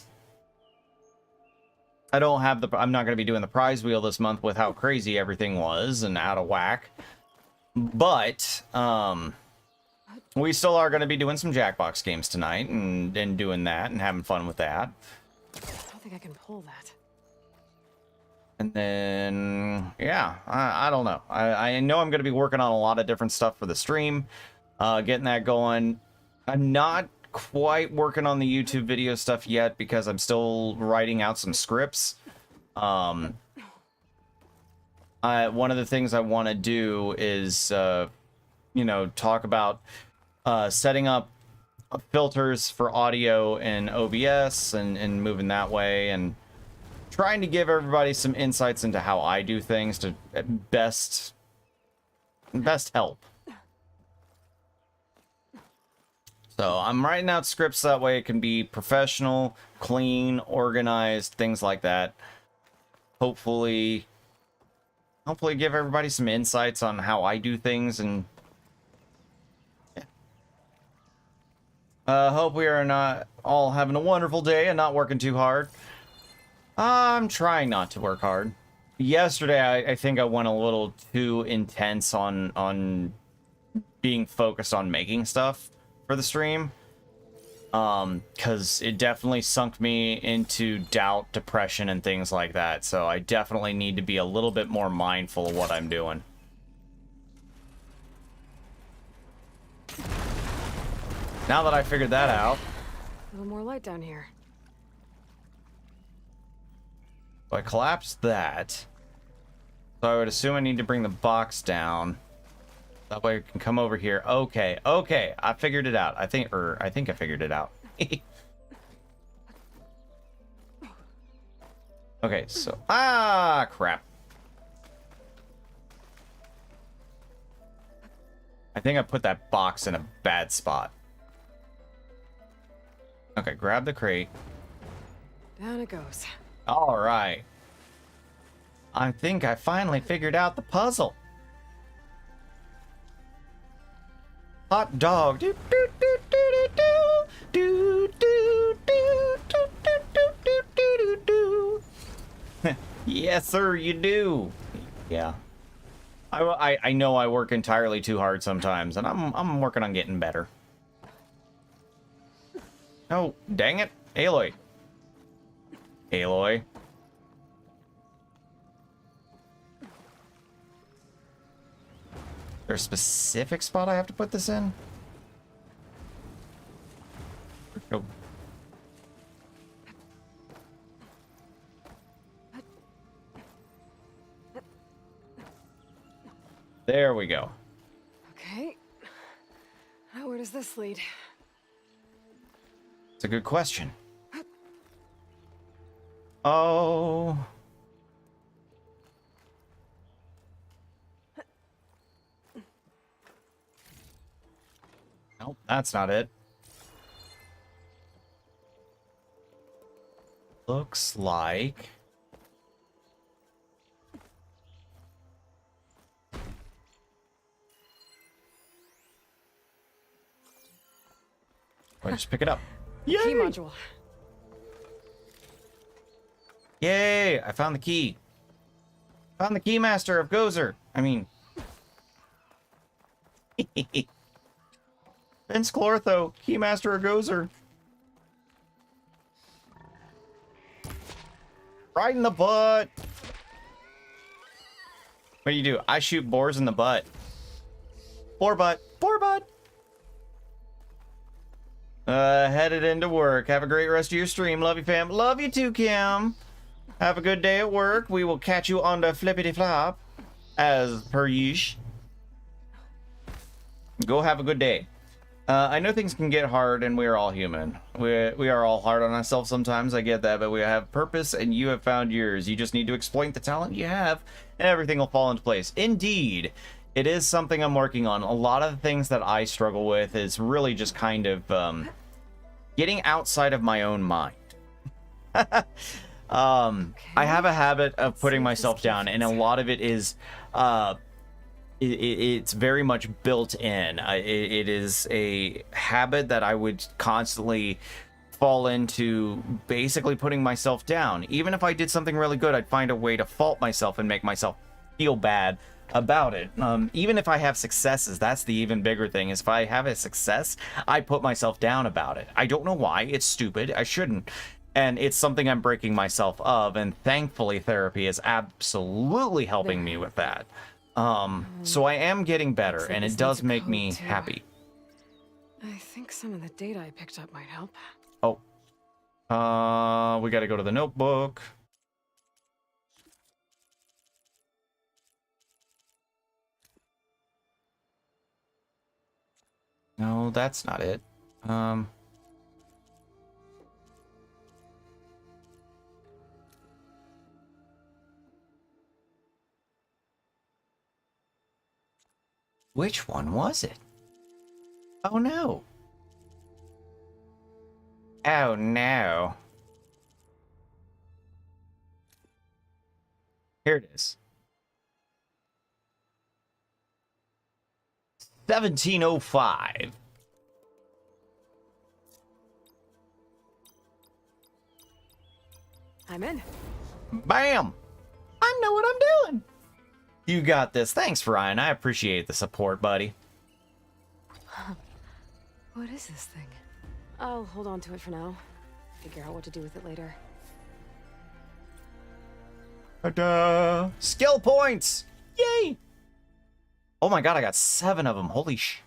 not going to be doing the prize wheel this month with how crazy everything was and out of whack. But we still are going to be doing some Jackbox games tonight and doing that and having fun with that. I don't think I can pull that. And then, yeah, I don't know. I know I'm going to be working on a lot of different stuff for the stream, getting that going. I'm not quite working on the YouTube video stuff yet because I'm still writing out some scripts. One of the things I want to do is, talk about setting up filters for audio in OBS and moving that way, and trying to give everybody some insights into how I do things to best help. So I'm writing out scripts that way it can be professional, clean, organized, things like that. Hopefully give everybody some insights on how I do things, and hope we are not all having a wonderful day and not working too hard. I'm trying not to work hard. Yesterday, I think I went a little too intense on being focused on making stuff for the stream. Because it definitely sunk me into doubt, depression, and things like that. So I definitely need to be a little bit more mindful of what I'm doing. Now that I figured that out. A little more light down here. So I collapsed that. So I would assume I need to bring the box down. That way I can come over here. Okay, I figured it out. I think I figured it out. Okay, so crap. I think I put that box in a bad spot. Okay, grab the crate. Down it goes. All right. I think I finally figured out the puzzle. Hot dog. Do, do, do, do, do, do, do, do, do, do, do, do, do. Yes, sir, you do. Yeah. I know I work entirely too hard sometimes, and I'm working on getting better. Oh, dang it. Aloy. Aloy. There a specific spot I have to put this in? Nope. There we go. Okay. Now where does this lead? It's a good question. Oh. Nope, that's not it. Looks like... Why just pick it up? Key Yay! module. Yay! I found the key. Found the keymaster of Gozer. I mean... Vince Clortho, keymaster of Gozer. Right in the butt. What do? I shoot boars in the butt. Boar butt. Boar butt. Headed into work. Have a great rest of your stream. Love you, fam. Love you too, Kim. Have a good day at work. We will catch you on the flippity flop. As per yeesh. Go have a good day. I know things can get hard, and we are all human. We are all hard on ourselves sometimes, I get that, but we have purpose, and you have found yours. You just need to exploit the talent you have, and everything will fall into place. Indeed, it is something I'm working on. A lot of the things that I struggle with is really just kind of getting outside of my own mind. I have a habit of putting myself down, and a lot of it is... it's very much built in. It is a habit that I would constantly fall into, basically putting myself down. Even if I did something really good, I'd find a way to fault myself and make myself feel bad about it. Even if I have successes, that's the even bigger thing, is if I have a success, I put myself down about it. I don't know why. It's stupid. I shouldn't. And it's something I'm breaking myself of, and thankfully therapy is absolutely helping me with that. So I am getting better, and it does make me happy. I think some of the data I picked up might help. Oh. We gotta go to the notebook. No, that's not it. Which one was it? Oh no. Oh no. Here it is. 1705. I'm in. Bam! I know what I'm doing. You got this. Thanks, Ryan. I appreciate the support, buddy. What is this thing? I'll hold on to it for now. Figure out what to do with it later. Ta-da! Skill points! Yay! Oh my god, I got 7 of them. Holy sh...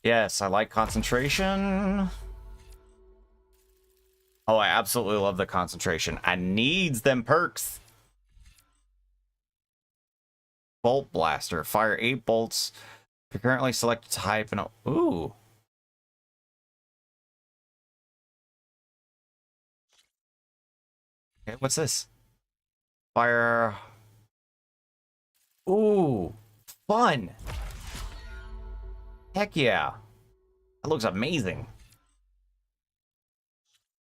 Yes, I like concentration. Oh, I absolutely love the concentration. I needs them perks. Bolt Blaster. Fire 8 bolts. You currently select a type and... Ooh. Okay, what's this? Fire... Ooh. Fun. Heck yeah. That looks amazing.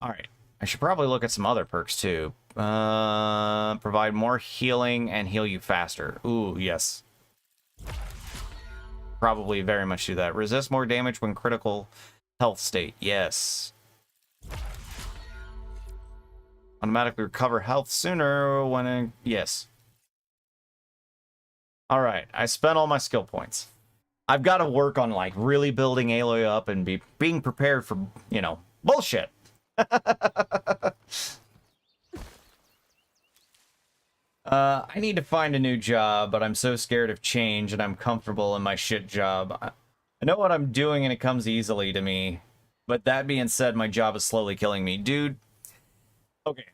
Alright. I should probably look at some other perks too. Provide more healing and heal you faster. Ooh, yes. Probably very much do that. Resist more damage when critical health state. Yes. Automatically recover health sooner when... Yes. Alright, I spent all my skill points. I've got to work on, like, really building Aloy up and being prepared for, you know, bullshit. I need to find a new job, but I'm so scared of change and I'm comfortable in my shit job. I know what I'm doing and it comes easily to me. But that being said, my job is slowly killing me. Dude, okay.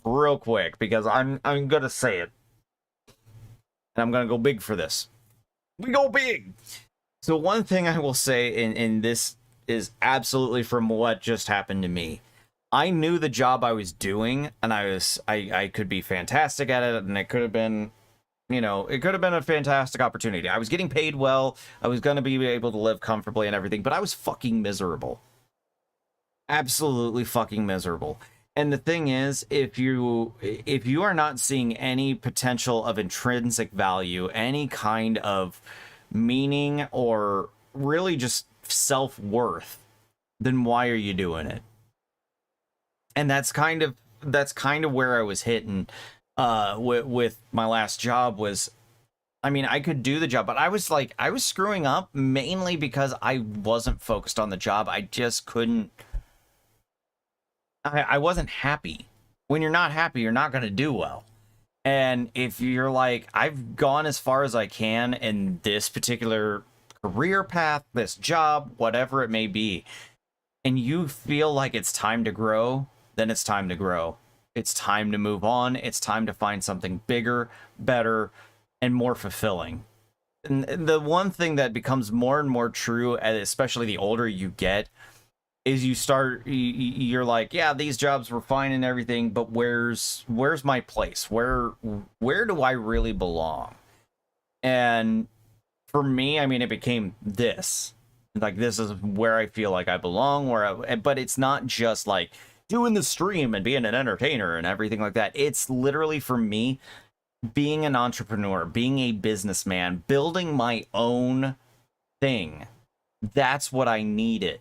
Real quick, because I'm gonna say it. And I'm gonna go big for this. We go big! So one thing I will say in this is absolutely from what just happened to me. I knew the job I was doing, and I could be fantastic at it, and it could have been, you know, it could have been a fantastic opportunity. I was getting paid well, I was going to be able to live comfortably and everything, but I was fucking miserable. Absolutely fucking miserable. And the thing is, if you are not seeing any potential of intrinsic value, any kind of meaning, or really just self-worth, then why are you doing it? And that's kind of where I was hitting with my last job was, I mean, I could do the job, but I was screwing up mainly because I wasn't focused on the job. I just couldn't. I wasn't happy. When you're not happy, you're not going to do well. And if you're like, I've gone as far as I can in this particular career path, this job, whatever it may be, and you feel like it's time to grow, then it's time to grow. It's time to move on. It's time to find something bigger, better, and more fulfilling. And the one thing that becomes more and more true, especially the older you get, is you're like, yeah, these jobs were fine and everything, but where's my place? Where do I really belong? And for me, I mean, it became this. Like, this is where I feel like I belong, but it's not just like doing the stream and being an entertainer and everything like that. It's literally, for me, being an entrepreneur, being a businessman, building my own thing. That's what I needed.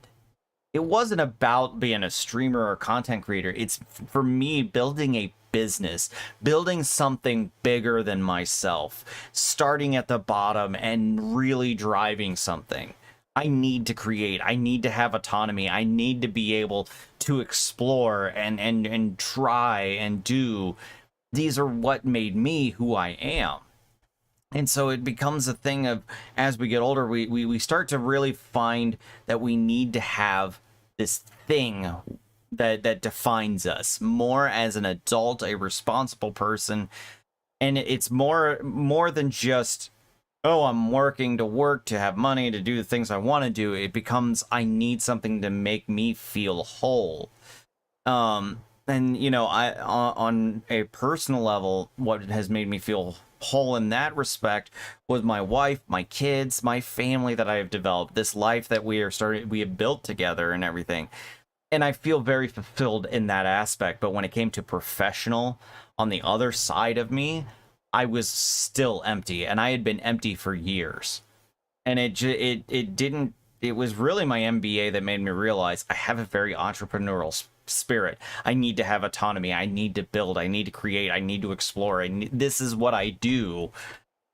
It wasn't about being a streamer or content creator. It's, for me, building a business, building something bigger than myself, starting at the bottom and really driving something. I need to create. I need to have autonomy. I need to be able to explore and try and do. These are what made me who I am. And so it becomes a thing of, as we get older, we start to really find that we need to have this thing that defines us more as an adult, a responsible person. And it's more than just, oh, I'm working to have money to do the things I want to do. It becomes, I need something to make me feel whole. And you know, I on a personal level, what has made me feel whole in that respect was my wife, my kids, my family that I have developed, this life that we have built together and everything. And I feel very fulfilled in that aspect. But when it came to professional, on the other side of me, I was still empty, and I had been empty for years. And it was really my MBA that made me realize I have a very entrepreneurial spirit. I need to have autonomy. I need to build. I need to create. I need to explore. This is what I do.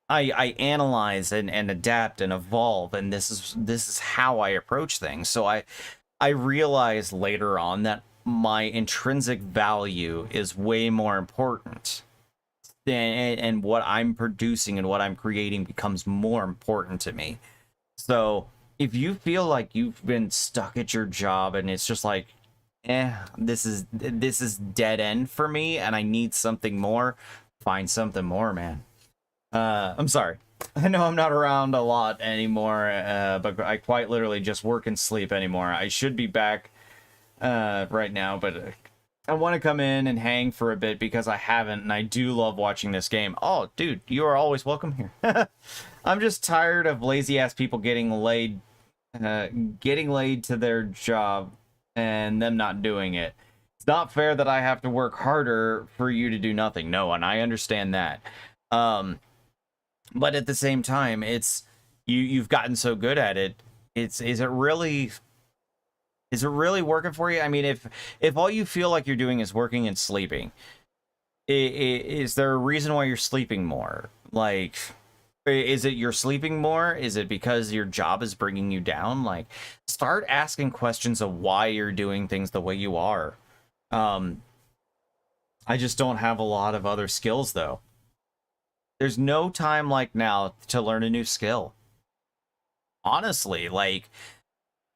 I analyze and adapt and evolve, and this is how I approach things. So I realized later on that my intrinsic value is way more important, and what I'm producing and what I'm creating becomes more important to me. So if you feel like you've been stuck at your job and it's just like, this is dead end for me and I need something more, find something more, man. I'm sorry. I know I'm not around a lot anymore, but I quite literally just work and sleep anymore. I should be back right now, but I want to come in and hang for a bit because I haven't, and I do love watching this game. Oh, dude, you are always welcome here. I'm just tired of lazy-ass people getting laid to their job and them not doing it. It's not fair that I have to work harder for you to do nothing. No, and I understand that. But at the same time, it's you've gotten so good at it. Is it really working for you? I mean, if all you feel like you're doing is working and sleeping, is there a reason why you're sleeping more? Like, is it you're sleeping more? Is it because your job is bringing you down? Like, start asking questions of why you're doing things the way you are. I just don't have a lot of other skills, though. There's no time like now to learn a new skill. Honestly, like,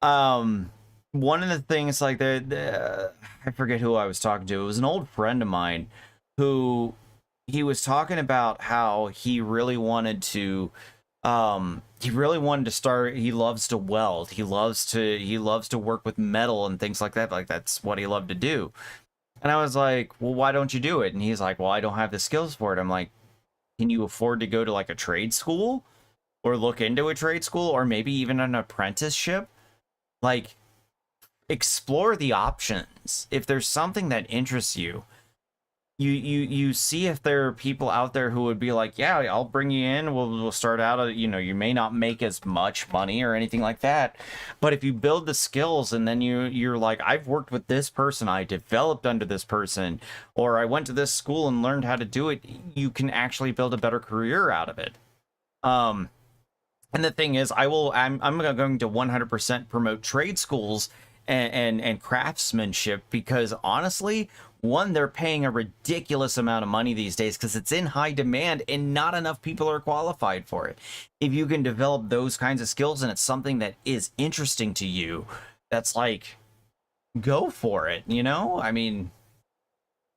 one of the things, like, I forget who I was talking to. It was an old friend of mine who he was talking about how he really wanted to start. He loves to weld. He loves to work with metal and things like that. Like, that's what he loved to do. And I was like, well, why don't you do it? And he's like, well, I don't have the skills for it. I'm like, can you afford to go to like a trade school or look into a trade school or maybe even an apprenticeship? Like, explore the options. If there's something that interests you, you see if there are people out there who would be like, yeah, I'll bring you in, we'll start out at, you know, you may not make as much money or anything like that, but if you build the skills and then you're like, I've worked with this person, I developed under this person, or I went to this school and learned how to do it, you can actually build a better career out of it. And the thing is, I'm going to 100% promote trade schools and craftsmanship, because honestly, one, they're paying a ridiculous amount of money these days because it's in high demand and not enough people are qualified for it. If you can develop those kinds of skills and it's something that is interesting to you, that's like, go for it, you know? I mean,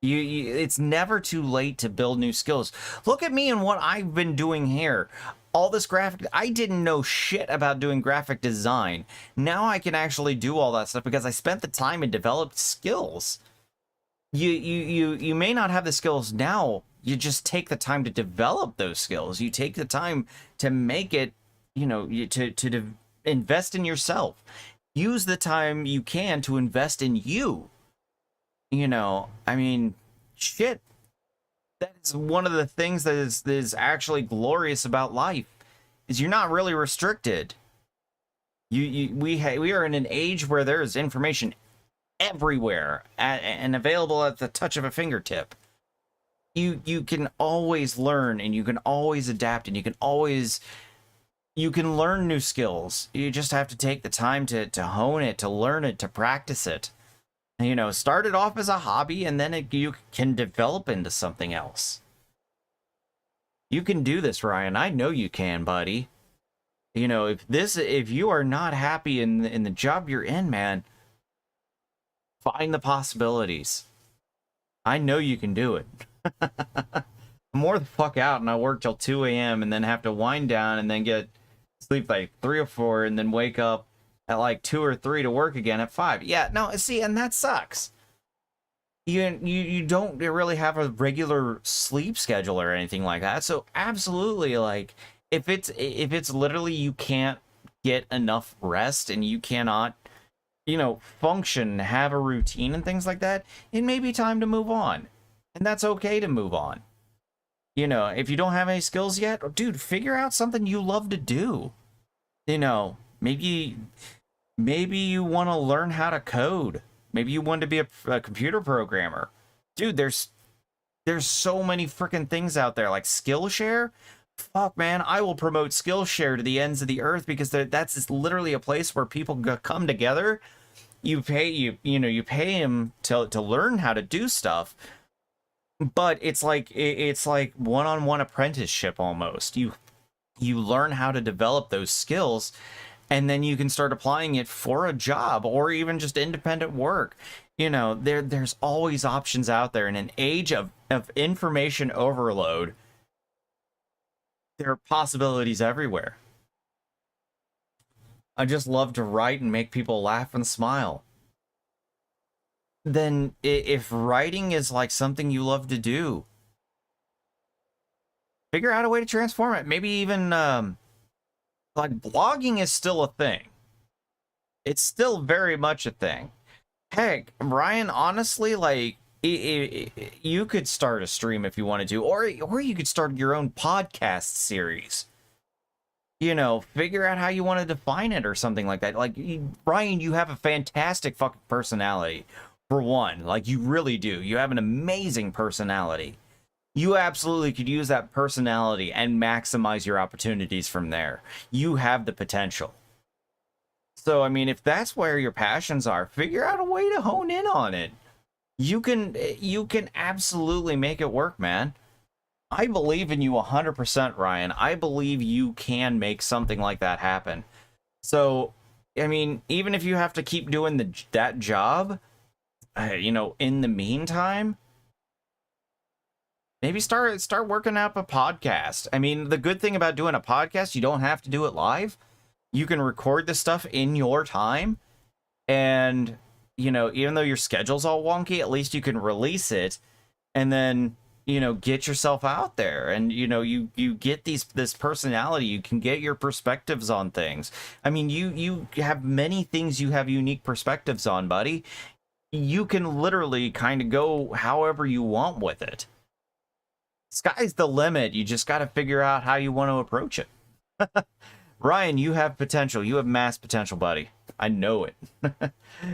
it's never too late to build new skills. Look at me and what I've been doing here. All this graphic, I didn't know shit about doing graphic design. Now I can actually do all that stuff because I spent the time and developed skills. You may not have the skills now. You just take the time to develop those skills. You take the time to make it, you know, to invest in yourself. Use the time you can to invest in you. You know, I mean, shit. That is one of the things that is actually glorious about life, is you're not really restricted. We are in an age where there is information everywhere and available at the touch of a fingertip. You can always learn, and you can always adapt, and you can learn new skills. You just have to take the time to hone it, to learn it, to practice it. You know, start it off as a hobby, and then you can develop into something else. You can do this, Ryan. I know you can, buddy. You know, if you are not happy in the job you're in, man, find the possibilities. I know you can do it. I'm more the fuck out, and I work till 2 a.m. and then have to wind down and then get sleep like 3 or 4 and then wake up at like 2 or 3 to work again at 5. Yeah, no, see, and that sucks. You don't really have a regular sleep schedule or anything like that. So absolutely, like, if it's literally you can't get enough rest and you cannot, you know, function, have a routine and things like that, it may be time to move on. And that's okay to move on. You know, if you don't have any skills yet, dude, figure out something you love to do. You know, maybe you want to learn how to code. Maybe you want to be a computer programmer. Dude, there's so many freaking things out there, like Skillshare. Fuck, man, I will promote Skillshare to the ends of the earth, because that's literally a place where people come together. You pay them to learn how to do stuff, but it's like one-on-one apprenticeship almost. You learn how to develop those skills, and then you can start applying it for a job or even just independent work. You know, there's always options out there. In an age of information overload, there are possibilities everywhere. I just love to write and make people laugh and smile. Then if writing is like something you love to do, figure out a way to transform it. Maybe even like blogging is still a thing. It's still very much a thing. Heck, Ryan, honestly, like, you could start a stream if you wanted to, or you could start your own podcast series. You know, figure out how you want to define it or something like that. Like, Ryan, you have a fantastic fucking personality, for one. Like, you really do. You have an amazing personality. You absolutely could use that personality and maximize your opportunities from there. You have the potential. So, I mean, if that's where your passions are, figure out a way to hone in on it. You can absolutely make it work, man. I believe in you 100%, Ryan. I believe you can make something like that happen. So, I mean, even if you have to keep doing that job, you know, in the meantime, maybe start working up a podcast. I mean, the good thing about doing a podcast, you don't have to do it live. You can record this stuff in your time, and, you know, even though your schedule's all wonky, at least you can release it, and then, you know, get yourself out there, and, you know, you get this personality. You can get your perspectives on things. I mean, you have many things you have unique perspectives on, buddy. you can literally kind of go however you want with it. Sky's the limit. You just got to figure out how you want to approach it. Ryan, you have potential. You have mass potential, buddy. I know it.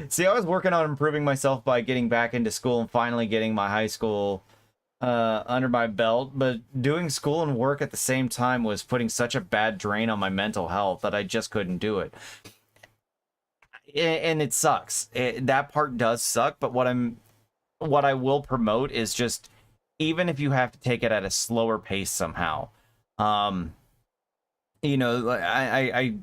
See, I was working on improving myself by getting back into school and finally getting my high school under my belt, but doing school and work at the same time was putting such a bad drain on my mental health that I just couldn't do it. And it sucks. That part does suck, but what I will promote is just, even if you have to take it at a slower pace somehow, you know, I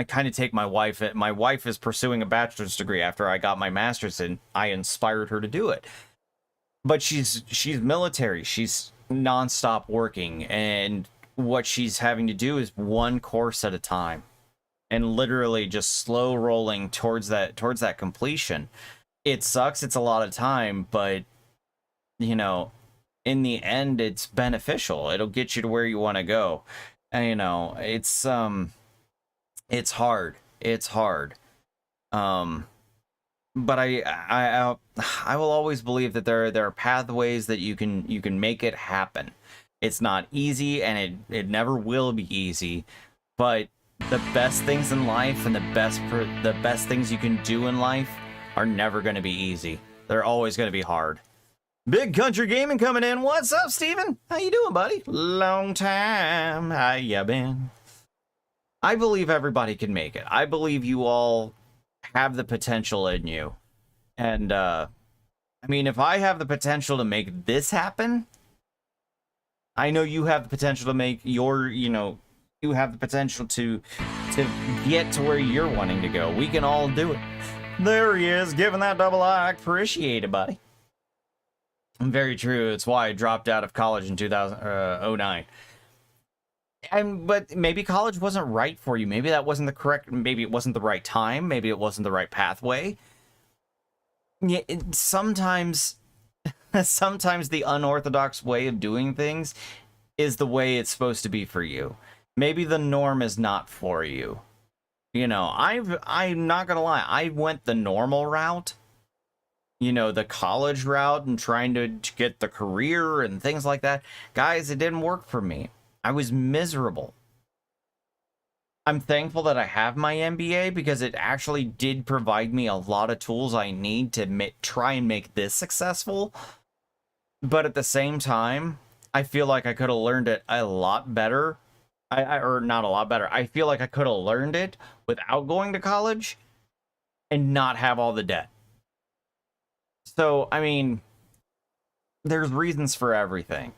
kind of take my wife. My wife is pursuing a bachelor's degree after I got my master's, and I inspired her to do it. But she's military. She's nonstop working, and what she's having to do is one course at a time, and literally just slow rolling towards that completion. It sucks. It's a lot of time, but you know, in the end, it's beneficial. It'll get you to where you want to go. And, you know, it's hard. It's hard. But I will always believe that there are pathways that you can make it happen. It's not easy, and it never will be easy. But the best things in life and the best things you can do in life are never going to be easy. They're always going to be hard. Big Country Gaming coming in. What's up, Steven? How you doing, buddy? Long time. How ya been? I believe everybody can make it. I believe you all have the potential in you. And, I mean, if I have the potential to make this happen, I know you have the potential to make your, you know, you have the potential to get to where you're wanting to go. We can all do it. There he is, giving that double I. Appreciate it, buddy. Very true. It's why I dropped out of college in 2009. But maybe college wasn't right for you. Maybe that wasn't the correct. Maybe it wasn't the right time. Maybe it wasn't the right pathway. Yeah, sometimes the unorthodox way of doing things is the way it's supposed to be for you. Maybe the norm is not for you. You know, I'm not gonna lie. I went the normal route. You know, the college route and trying to get the career and things like that. Guys, it didn't work for me. I was miserable. I'm thankful that I have my MBA because it actually did provide me a lot of tools I need to try and make this successful. But at the same time, I feel like I could have learned it a lot better. Or not a lot better. I feel like I could have learned it without going to college and not have all the debt. So, I mean, there's reasons for everything.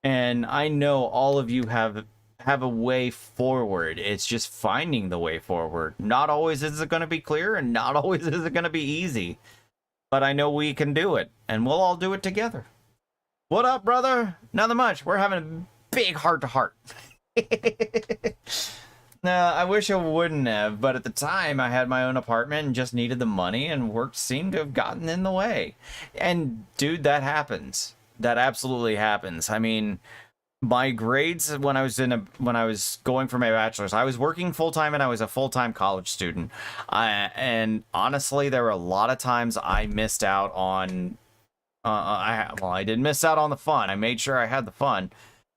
And I know all of you have a way forward. It's just finding the way forward. Not always is it going to be clear, and not always is it going to be easy. But I know we can do it, and we'll all do it together. What up, brother? Nothing much. We're having a big heart-to-heart. No, I wish I wouldn't have, but at the time I had my own apartment and just needed the money, and work seemed to have gotten in the way. And dude, that happens. That absolutely happens. I mean, my grades when I was going for my bachelor's, I was working full-time and I was a full-time college student. And honestly, there were a lot of times I missed out on I didn't miss out on the fun. I made sure I had the fun.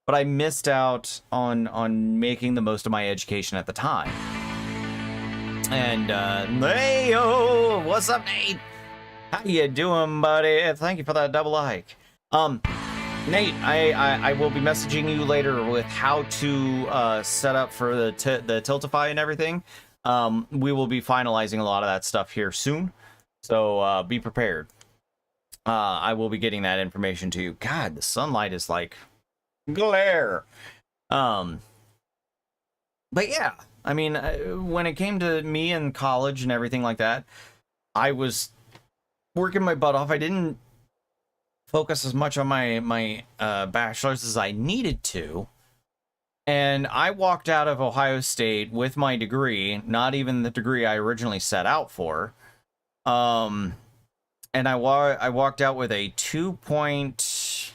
But I missed out on making the most of my education at the time. And, hey, yo, what's up, Nate? How you doing, buddy? Thank you for that double like. Nate, I will be messaging you later with how to set up for the Tiltify and everything. We will be finalizing a lot of that stuff here soon. So, be prepared. I will be getting that information to you. God, the sunlight is like... glare. But yeah, I mean, when it came to me in college and everything like that, I was working my butt off. I didn't focus as much on my bachelor's as I needed to, and I walked out of Ohio State with my degree, not even the degree I originally set out for. And I walked out with a 2.5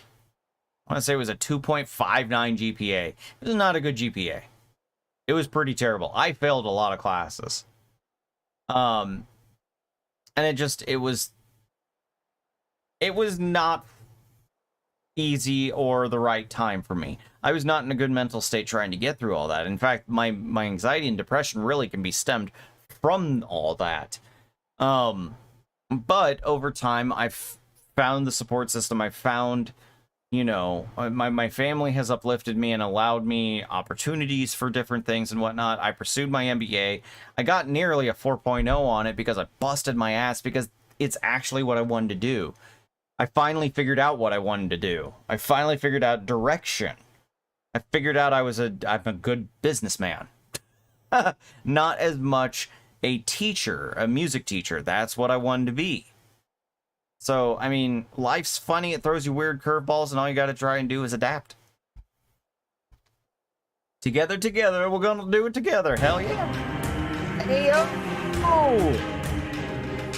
I want to say it was a 2.59 GPA. It was not a good GPA. It was pretty terrible. I failed a lot of classes. And it was not easy or the right time for me. I was not in a good mental state trying to get through all that. In fact, my anxiety and depression really can be stemmed from all that. But over time, I've found the support system. I found, my family has uplifted me and allowed me opportunities for different things and whatnot. I pursued my MBA. I got nearly a 4.0 on it because I busted my ass because it's actually what I wanted to do. I finally figured out what I wanted to do. I finally figured out direction. I figured out I'm a good businessman. Not as much a teacher, a music teacher. That's what I wanted to be. So, I mean, life's funny. It throws you weird curveballs, and all you got to try and do is adapt. Together, we're gonna do it together. Hell yeah. Hey, oh!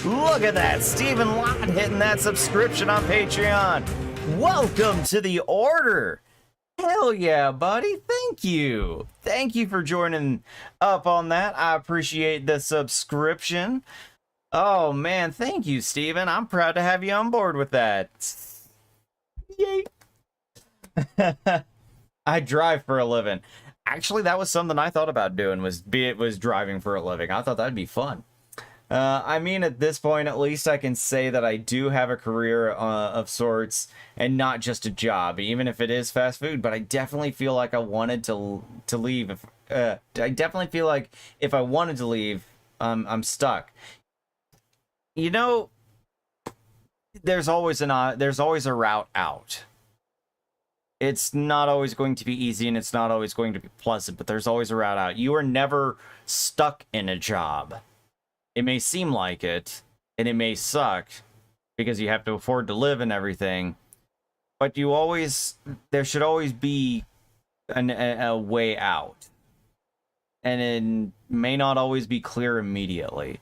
Look at that, Stephen Lott hitting that subscription on Patreon. Welcome to the order. Hell yeah, buddy. Thank you. Thank you for joining up on that. I appreciate the subscription. Oh, man. Thank you, Stephen. I'm proud to have you on board with that. Yay. I drive for a living. Actually, that was something I thought about doing, was driving for a living. I thought that'd be fun. I mean, at this point, at least I can say that I do have a career of sorts and not just a job, even if it is fast food. But I definitely feel like I wanted to leave. I definitely feel like if I wanted to leave, I'm stuck. There's always a route out. It's not always going to be easy and it's not always going to be pleasant, but there's always a route out. You are never stuck in a job. It may seem like it, and it may suck, because you have to afford to live and everything, but there should always be a way out. And it may not always be clear immediately.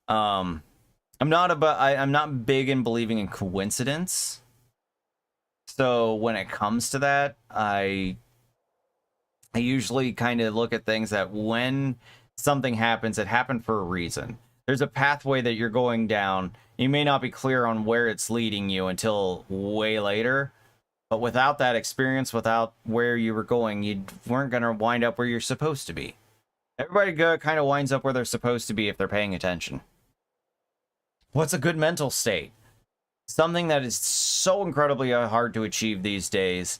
I'm not big in believing in coincidence. So when it comes to that, I usually kind of look at things that when something happens, it happened for a reason. There's a pathway that you're going down. You may not be clear on where it's leading you until way later, but without that experience, without where you were going, you weren't going to wind up where you're supposed to be. Everybody kind of winds up where they're supposed to be if they're paying attention. What's a good mental state? Something that is so incredibly hard to achieve these days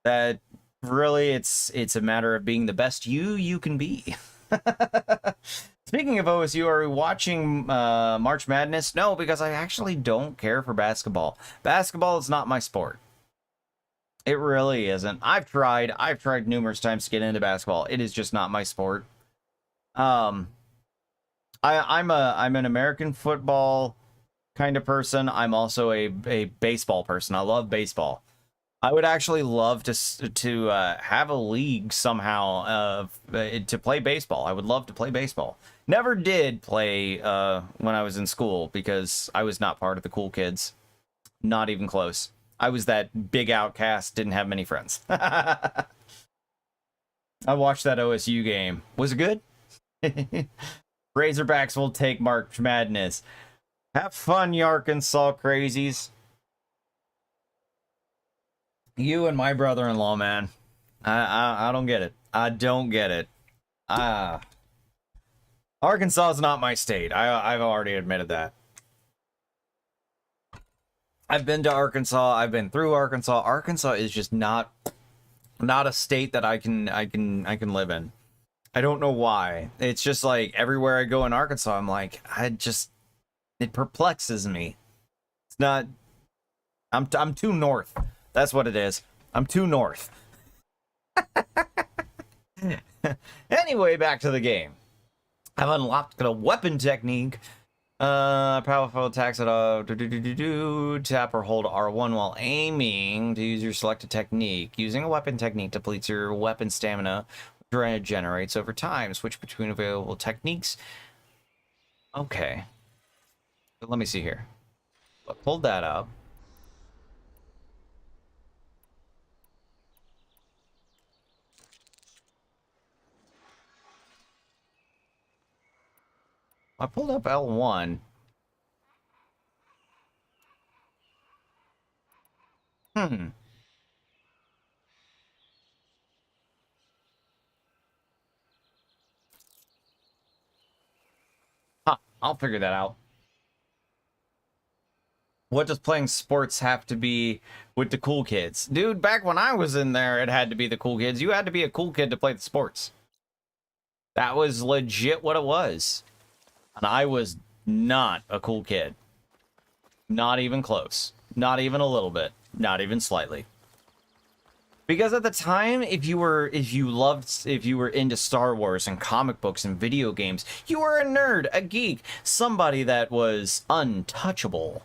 that really it's a matter of being the best you can be. Speaking of OSU, are we watching March Madness? No, because I actually don't care for basketball. Basketball is not my sport. It really isn't. I've tried numerous times to get into basketball. It is just not my sport. I'm an American football kind of person. I'm also a baseball person. I love baseball. I would actually love to have a league somehow to play baseball. I would love to play baseball. Never did play when I was in school because I was not part of the cool kids. Not even close. I was that big outcast, didn't have many friends. I watched that OSU game. Was it good? Razorbacks will take March Madness. Have fun, you Arkansas crazies. You and my brother-in-law, man. I don't get it. I don't get it. Arkansas is not my state. I've already admitted that. I've been to Arkansas. I've been through Arkansas. Arkansas is just not a state that I can live in. I don't know why. It's just like everywhere I go in Arkansas, I'm like, it perplexes me. It's not. I'm too north. That's what it is. I'm too north. Anyway, back to the game. I've unlocked a weapon technique. Powerful attacks at tap or hold R1 while aiming to use your selected technique. Using a weapon technique depletes your weapon stamina, which generates over time. Switch between available techniques. Okay. Let me see here. Hold that up. I pulled up L1. Hmm. Huh, I'll figure that out. What does playing sports have to be with the cool kids? Dude, back when I was in there, it had to be the cool kids. You had to be a cool kid to play the sports. That was legit what it was. And I was not a cool kid. Not even close. Not even a little bit. Not even slightly. Because at the time, if you were into Star Wars and comic books and video games, you were a nerd, a geek, somebody that was untouchable.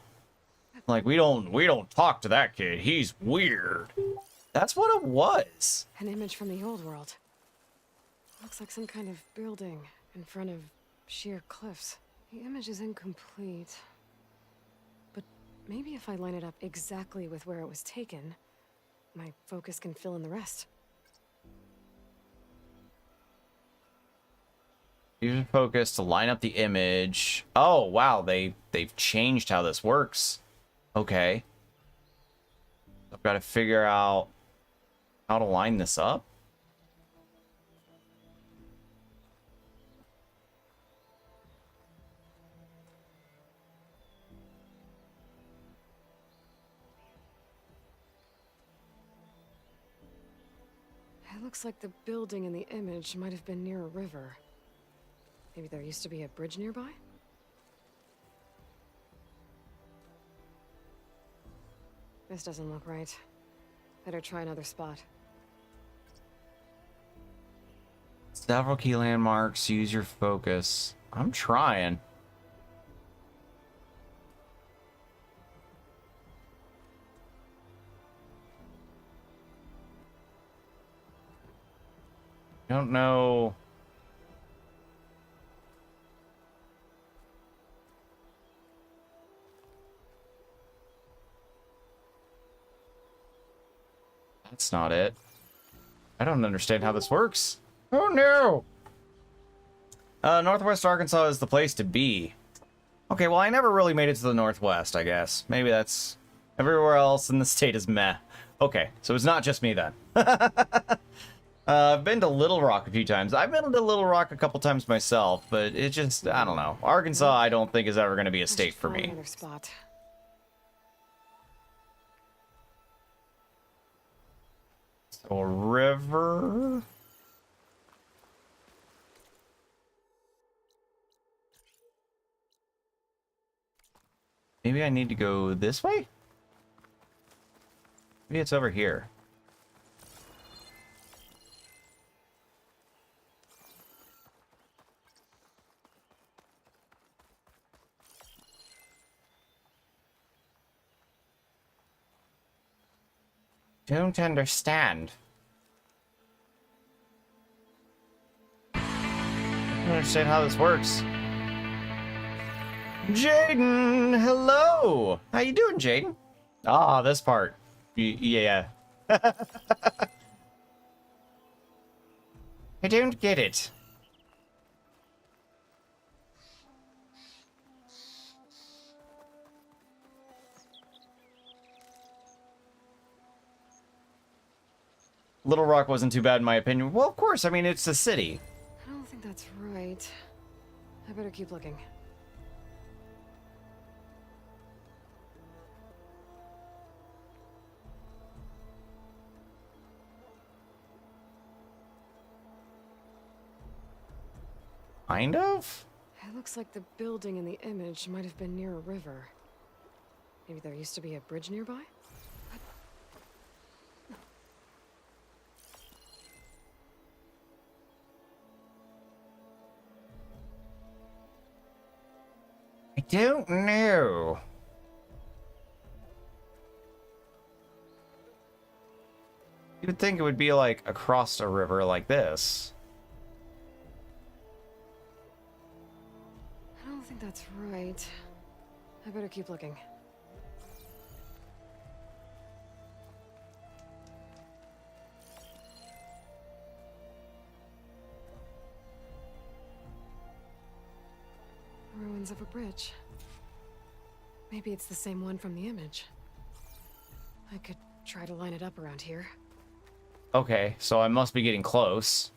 Like, we don't talk to that kid. He's weird. That's what it was. An image from the old world. Looks like some kind of building in front of sheer cliffs. The image is incomplete. But maybe if I line it up exactly with where it was taken, my focus can fill in the rest. Use your focus to line up the image. Oh, wow, they've changed how this works. Okay. I've got to figure out how to line this up. It looks like the building in the image might have been near a river. Maybe there used to be a bridge nearby? This doesn't look right. Better try another spot. Several key landmarks. Use your focus. I'm trying. Don't know. That's not it. I don't understand how this works. Oh no! Northwest Arkansas is the place to be. Okay, well, I never really made it to the Northwest, I guess. Maybe that's... Everywhere else in the state is meh. Okay, so it's not just me then. I've been to Little Rock a few times. I've been to Little Rock a couple times myself, but it just... I don't know. Arkansas, I don't think, is ever going to be a state for me. Another spot. So a river... Maybe I need to go this way? Maybe it's over here. Don't understand. I don't understand how this works. Jaden, hello. How you doing, Jaden? Ah, this part. Yeah. I don't get it. Little Rock wasn't too bad in my opinion. Well, of course. I mean, it's a city. I don't think that's right. I better keep looking. Kind of? It looks like the building in the image might have been near a river. Maybe there used to be a bridge nearby? I don't know. You would think it would be like across a river like this. I don't think that's right. I better keep looking. remains of a bridge. Maybe it's the same one from the image. I could try to line it up around here. Okay, so I must be getting close.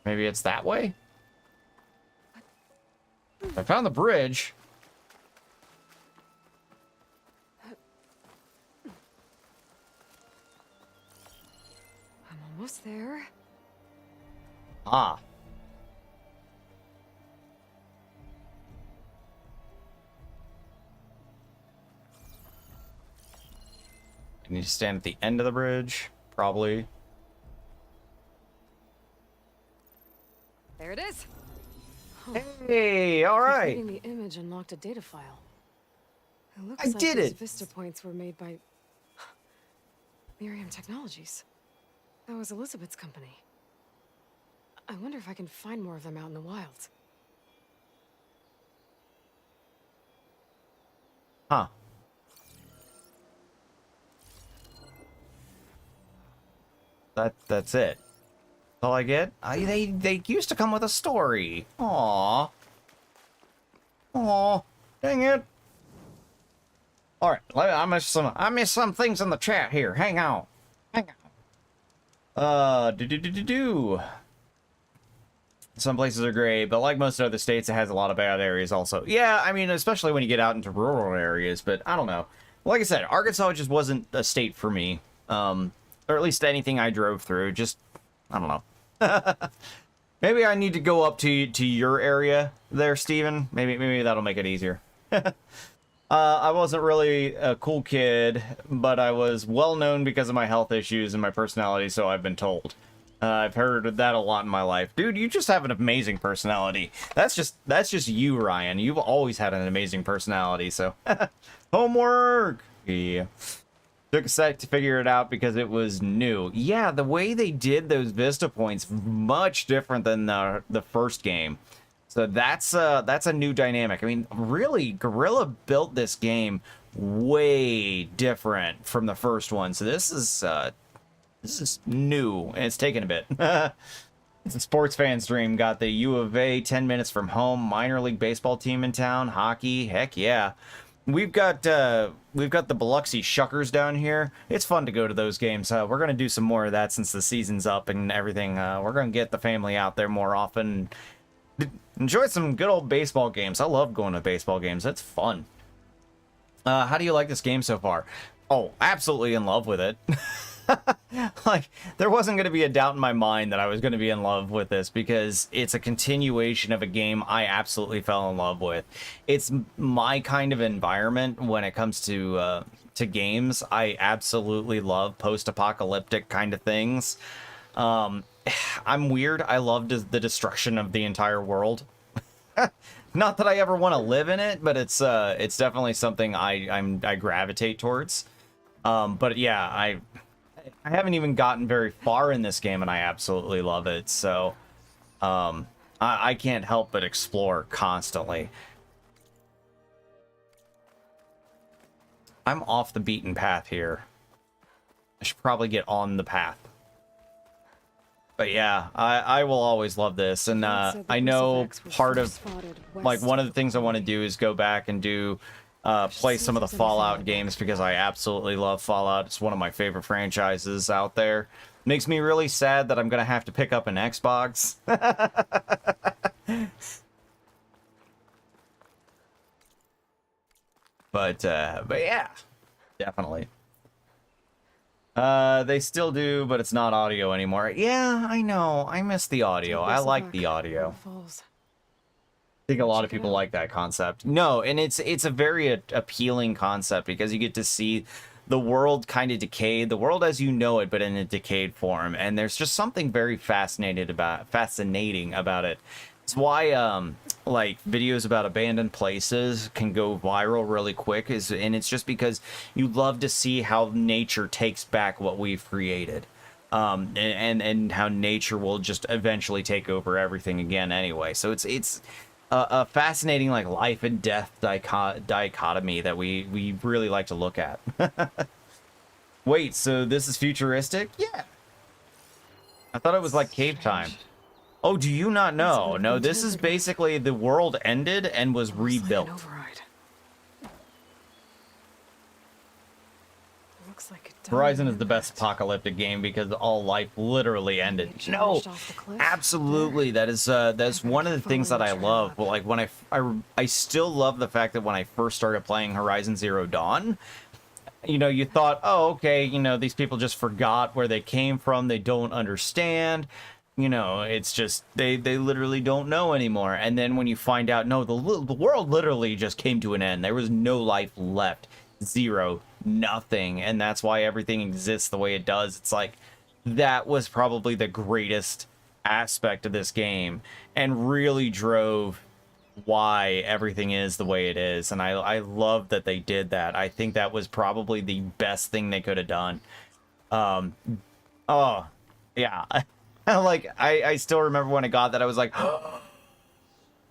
Maybe it's that way? I found the bridge. I'm almost there. Ah. I need to stand at the end of the bridge, probably. There it is. Hey, all right. Completing the image unlocked a data file. It looks I like did these it. Vista points were made by Miriam Technologies. That was Elizabeth's company. I wonder if I can find more of them out in the wilds. Huh. That's it. That's all I get? They used to come with a story. Aww. Aww. Dang it. All right, I missed some things in the chat here. Hang on. Some places are great, but like most other states, it has a lot of bad areas also. Yeah, I mean, especially when you get out into rural areas, but I don't know. Like I said, Arkansas just wasn't a state for me. Or at least anything I drove through. Just, I don't know. Maybe I need to go up to your area there, Steven. Maybe that'll make it easier. I wasn't really a cool kid, but I was well known because of my health issues and my personality, so I've been told. I've heard that a lot in my life. Dude, you just have an amazing personality. That's just you, Ryan. You've always had an amazing personality, so. Homework! Yeah. Took a sec to figure it out because it was new. Yeah, the way they did those Vista points, much different than the first game. So that's a new dynamic. I mean, really, Guerrilla built this game way different from the first one. So this is new, and it's taken a bit. It's a sports fan's dream. Got the U of A 10 minutes from home minor league baseball team in town. Hockey, heck yeah. We've got the Biloxi Shuckers down here. It's fun to go to those games. We're gonna do some more of that since the season's up and everything. We're gonna get the family out there more often. Enjoy some good old baseball games. I love going to baseball games. That's fun. How do you like this game so far? Oh, absolutely in love with it. Like, there wasn't going to be a doubt in my mind that I was going to be in love with this because it's a continuation of a game I absolutely fell in love with. It's my kind of environment when it comes to games. I absolutely love post-apocalyptic kind of things. I'm weird. I love the destruction of the entire world. Not that I ever want to live in it, but it's definitely something I gravitate towards. But yeah, I haven't even gotten very far in this game, and I absolutely love it. So I can't help but explore constantly. I'm off the beaten path here. I should probably get on the path. But yeah, I will always love this, and I know part of, like, one of the things I want to do is go back and do play some of the Fallout games because I absolutely love Fallout. It's one of my favorite franchises out there. Makes me really sad that I'm gonna have to pick up an Xbox. But yeah, definitely. They still do, but it's not audio anymore. Yeah, I know. I miss the audio. I like the audio. I think a lot of people like that concept. No, and it's a very appealing concept because you get to see the world kind of decay, the world as you know it, but in a decayed form. And there's just something very fascinating about it. It's why like videos about abandoned places can go viral really quick, and it's just because you love to see how nature takes back what we've created. and how nature will just eventually take over everything again anyway. So it's a fascinating like life and death dichotomy that we really like to look at. Wait, so this is futuristic? Yeah. I thought it was like cave time. Oh, do you not know? No, this is basically the world ended and was rebuilt. Looks like it Horizon is the best apocalyptic game because all life literally ended. No, absolutely. That's one of the things that I love. But like when I still love the fact that when I first started playing Horizon Zero Dawn, you know, you thought, oh, okay, you know, these people just forgot where they came from. They don't understand. You know, it's just they literally don't know anymore. And then when you find out, no, the world literally just came to an end. There was no life left. Zero, nothing. And that's why everything exists the way it does. It's like that was probably the greatest aspect of this game and really drove why everything is the way it is. And I love that they did that. I think that was probably the best thing they could have done. Oh, yeah. Like, I still remember when I got that, I was like,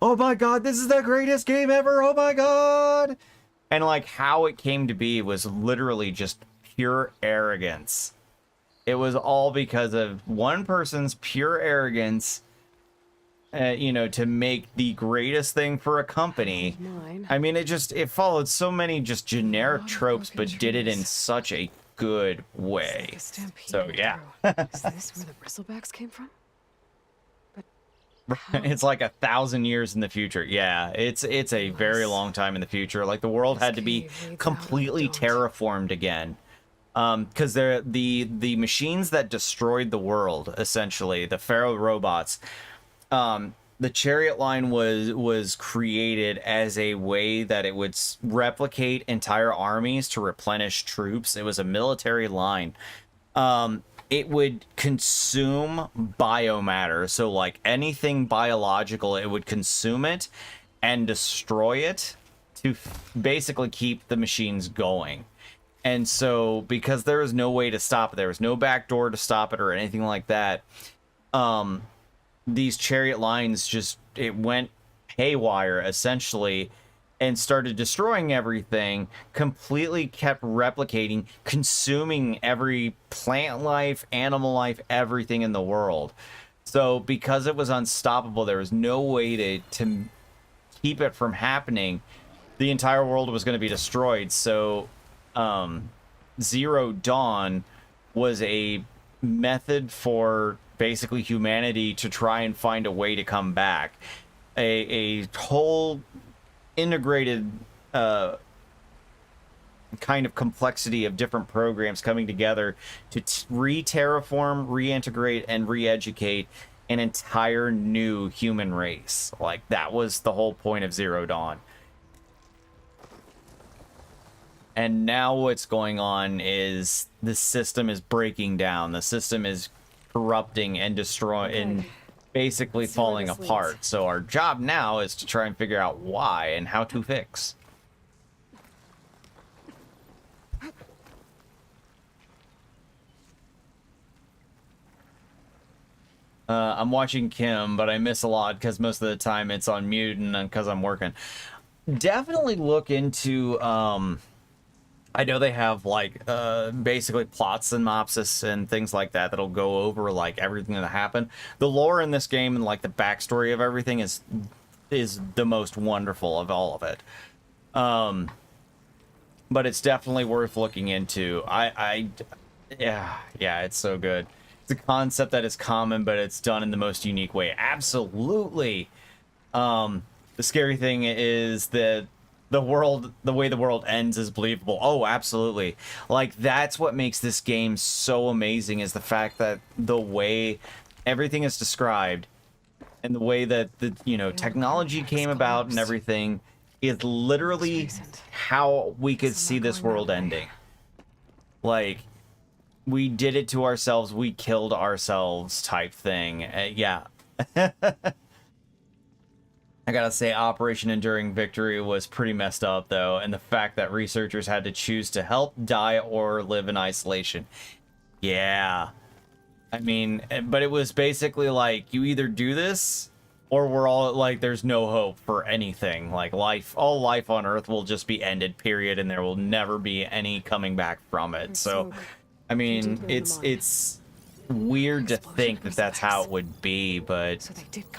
oh my god, this is the greatest game ever, oh my god! And, like, how it came to be was literally just pure arrogance. It was all because of one person's pure arrogance, you know, to make the greatest thing for a company. I mean, it followed so many just generic tropes, but did it in such a good way. So yeah. Is this where the bristlebacks came from? But it's like 1,000 years in the future. Yeah, it's a very long time in the future. Like the world had to be completely terraformed again. Because the machines that destroyed the world, essentially, the Pharaoh robots, the chariot line was created as a way that it would replicate entire armies to replenish troops. It was a military line. It would consume biomatter. So like anything biological, it would consume it and destroy it to basically keep the machines going. And so because there was no way to stop it, there was no back door to stop it or anything like that, these chariot lines it went haywire essentially and started destroying everything, completely kept replicating, consuming every plant life, animal life, everything in the world. So because it was unstoppable, there was no way to keep it from happening. The entire world was going to be destroyed. So Zero Dawn was a method for basically humanity to try and find a way to come back. A whole integrated kind of complexity of different programs coming together to re-terraform, reintegrate, and re-educate an entire new human race. Like, that was the whole point of Zero Dawn. And now what's going on is the system is breaking down. The system is corrupting and destroying and basically falling apart. So our job now is to try and figure out why and how to fix. I'm watching Kim, but I miss a lot because most of the time it's on mute and because I'm working. Definitely look into I know they have like basically plot synopsis and things like that that'll go over like everything that happened. The lore in this game and like the backstory of everything is the most wonderful of all of it. But it's definitely worth looking into. Yeah, it's so good. It's a concept that is common, but it's done in the most unique way. Absolutely. The scary thing is that the way the world ends is believable. Oh, absolutely. Like, that's what makes this game so amazing, is the fact that the way everything is described and the way that the technology came about and everything is literally how we could see this world ending. Like, we did it to ourselves, we killed ourselves type thing. Yeah. I gotta say, Operation Enduring Victory was pretty messed up, though, and the fact that researchers had to choose to help, die, or live in isolation. Yeah. I mean, but it was basically like you either do this or we're all like there's no hope for anything. Like all life on Earth will just be ended, period, and there will never be any coming back from it. So, I mean, it's weird to think that that's how it would be, but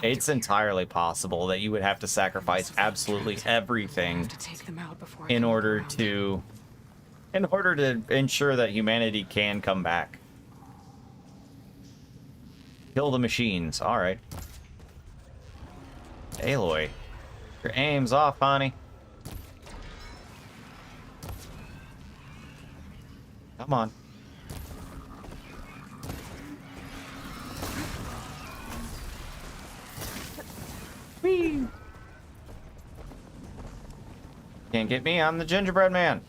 it's entirely possible that you would have to sacrifice absolutely everything in order to ensure that humanity can come back. Kill the machines. All right. Aloy, your aim's off, honey. Come on. Whee! Can't get me, I'm the gingerbread man.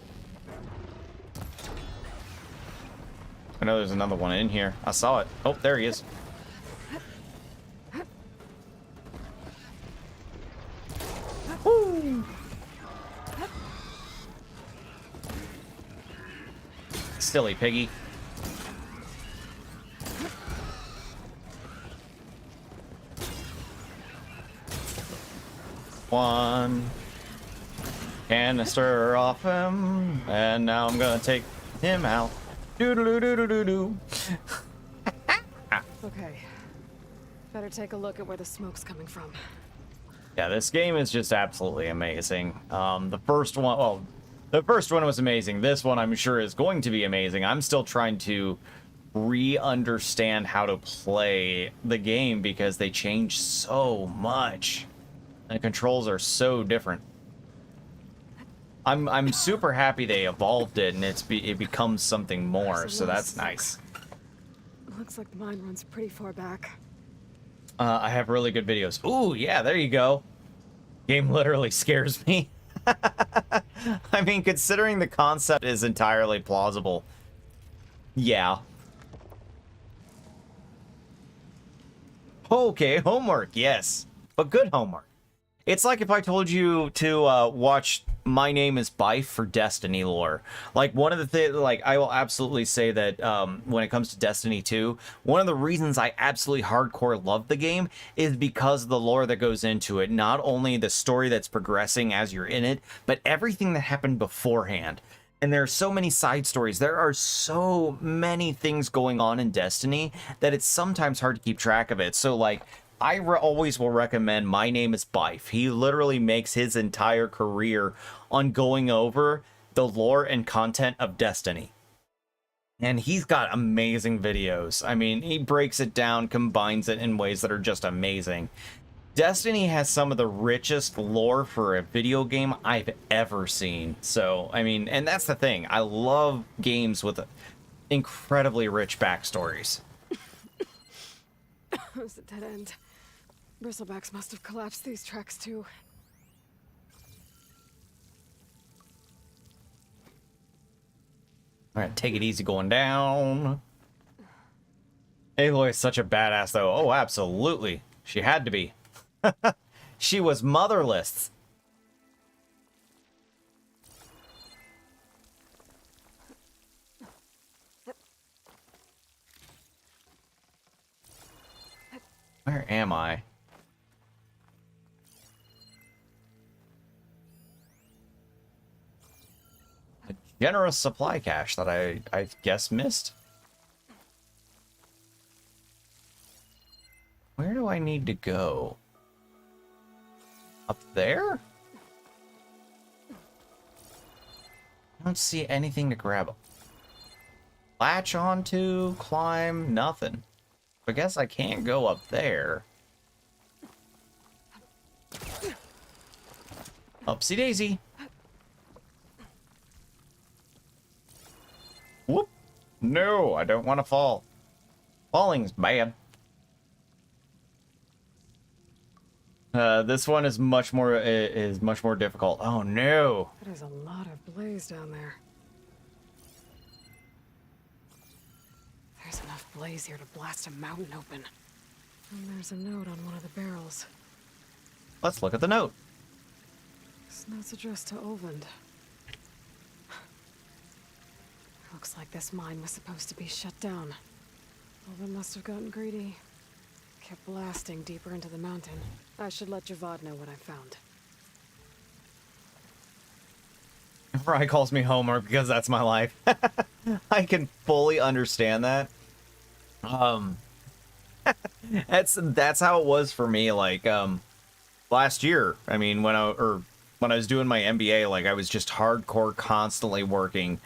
I know there's another one in here. I saw it. Oh, there he is. Woo! Silly piggy. One canister off him, and now I'm gonna take him out. Doo-doo-doo-doo-doo-doo. Okay. Better take a look at where the smoke's coming from. Yeah, this game is just absolutely amazing. The first one was amazing. This one I'm sure is going to be amazing. I'm still trying to re-understand how to play the game because they changed so much. The controls are so different. I'm super happy they evolved it and it becomes something more, so that's nice. Looks like the mine runs pretty far back. I have really good videos. Ooh, yeah, there you go. Game literally scares me. I mean, considering the concept is entirely plausible. Yeah. Okay, homework, yes. But good homework. It's like if I told you to watch My Name is Bife for Destiny lore. Like, one of the things, like, I will absolutely say that when it comes to Destiny 2, one of the reasons I absolutely hardcore love the game is because of the lore that goes into it. Not only the story that's progressing as you're in it, but everything that happened beforehand. And there are so many side stories. There are so many things going on in Destiny that it's sometimes hard to keep track of it. So, like, I always will recommend My Name is Bife. He literally makes his entire career on going over the lore and content of Destiny. And he's got amazing videos. I mean, he breaks it down, combines it in ways that are just amazing. Destiny has some of the richest lore for a video game I've ever seen. So, I mean, and that's the thing. I love games with incredibly rich backstories. It was a dead end. Bristlebacks must have collapsed these tracks too. Alright, take it easy going down. Aloy is such a badass though. Oh, absolutely. She had to be. She was motherless. Where am I? A generous supply cache that I guess missed. Where do I need to go? Up there? I don't see anything to grab. Latch onto, climb, nothing. I guess I can't go up there. Upsy daisy. Whoop. No, I don't want to fall. Falling's bad. This one is much more difficult. Oh no. There's a lot of blaze down there. There's enough blaze here to blast a mountain open. And there's a note on one of the barrels. Let's look at the note. This note's addressed to Olvend. Looks like this mine was supposed to be shut down. Well, they must have gotten greedy. Kept blasting deeper into the mountain. I should let Javad know what I found. Fry calls me Homer because that's my life. I can fully understand that. That's how it was for me. Like last year, I mean, when I was doing my MBA, like I was just hardcore, constantly working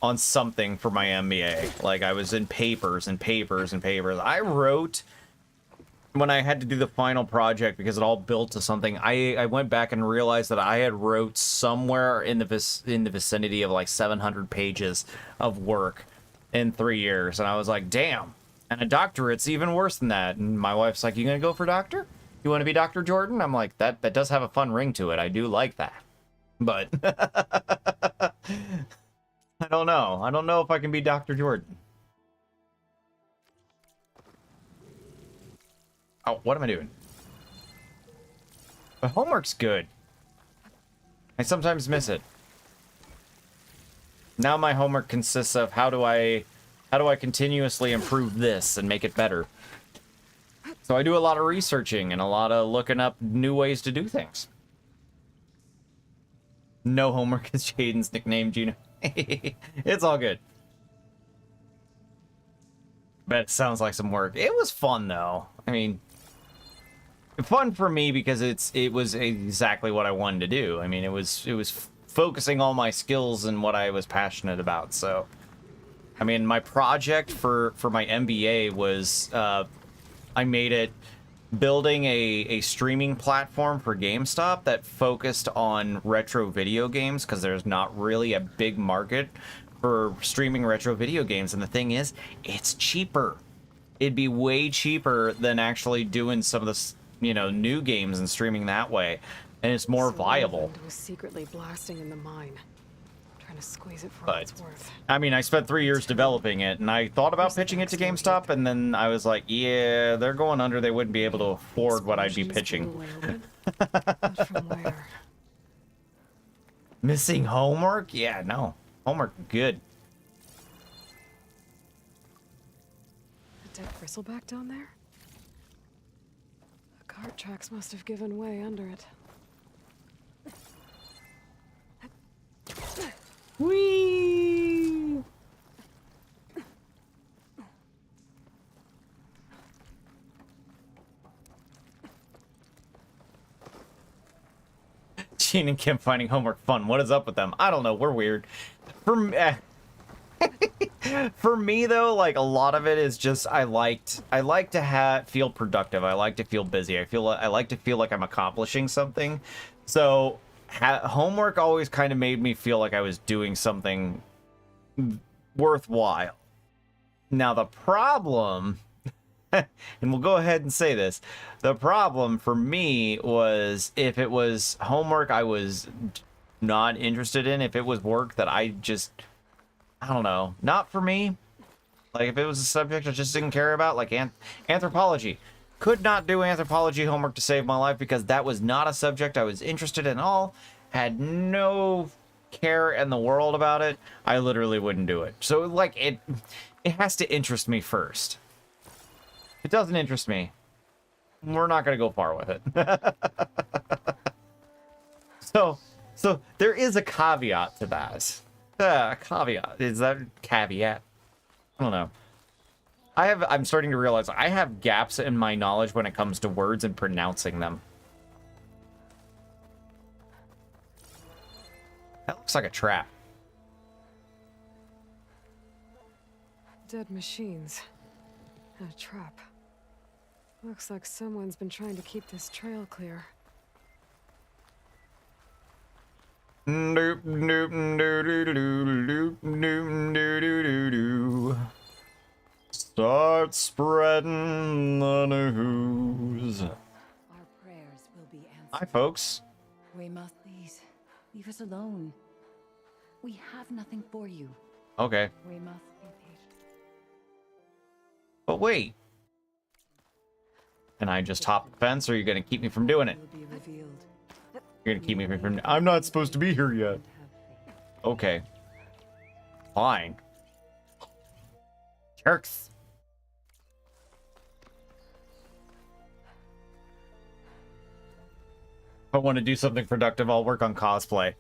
on something for my MBA. Like I was in papers and papers and papers. I wrote when I had to do the final project because it all built to something. I went back and realized that I had wrote somewhere in the vicinity of like 700 pages of work in 3 years, and I was like, damn. And a doctorate's even worse than that. And my wife's like, you gonna go for doctor? You want to be Dr. Jordan? I'm like, that does have a fun ring to it. I do like that. But I don't know. I don't know if I can be Dr. Jordan. Oh, what am I doing? But homework's good. I sometimes miss it. Now my homework consists of how do I continuously improve this and make it better. So I do a lot of researching and a lot of looking up new ways to do things. No homework is Jaden's nickname, Gina. It's all good. Bet it sounds like some work. It was fun though. I mean, fun for me because it was exactly what I wanted to do. I mean, it was focusing all my skills and what I was passionate about. So, I mean, my project for my MBA was I made it building a streaming platform for GameStop that focused on retro video games because there's not really a big market for streaming retro video games. And the thing is, it's cheaper. It'd be way cheaper than actually doing some of the, new games and streaming that way. And it's more viable. Roland was secretly blasting in the mine, trying to squeeze it for all it's worth. I mean, I spent 3 years developing it, and I thought about pitching it to GameStop, and then I was like, yeah, they're going under. They wouldn't be able to afford what I'd be pitching. But from where? Missing homework? Yeah, no. Homework, good. A dead bristleback down there? The cart tracks must have given way under it. Whee! Gene and Kim finding homework fun. What is up with them? I don't know. We're weird. For me though, like a lot of it is just I like to feel productive. I like to feel busy. I like to feel like I'm accomplishing something. So homework always kind of made me feel like I was doing something worthwhile. Now the problem, and we'll go ahead and say this, the problem for me was if it was homework I was not interested in, if it was work that I don't know, not for me. Like if it was a subject I just didn't care about, like anthropology. Could not do anthropology homework to save my life because that was not a subject I was interested in at all. Had no care in the world about it. I literally wouldn't do it. So like it has to interest me first. If it doesn't interest me, we're not gonna go far with it. So there is a caveat to that. Caveat. Is that caveat? I don't know. I'm starting to realize I have gaps in my knowledge when it comes to words and pronouncing them. That looks like a trap. Dead machines. And a trap. Looks like someone's been trying to keep this trail clear. Nope, nope, nope, nope, nope, nope, nope. Start spreading the news. Our prayers will be answered. Hi, folks. We must please leave us alone. We have nothing for you. Okay. We must be patient. But wait. Can I just hop the fence, or are you going to keep me from doing it? Will be revealed. You're going to keep me from... I'm not supposed to be here yet. Have faith. Okay. Fine. Jerks. I want to do something productive, I'll work on cosplay.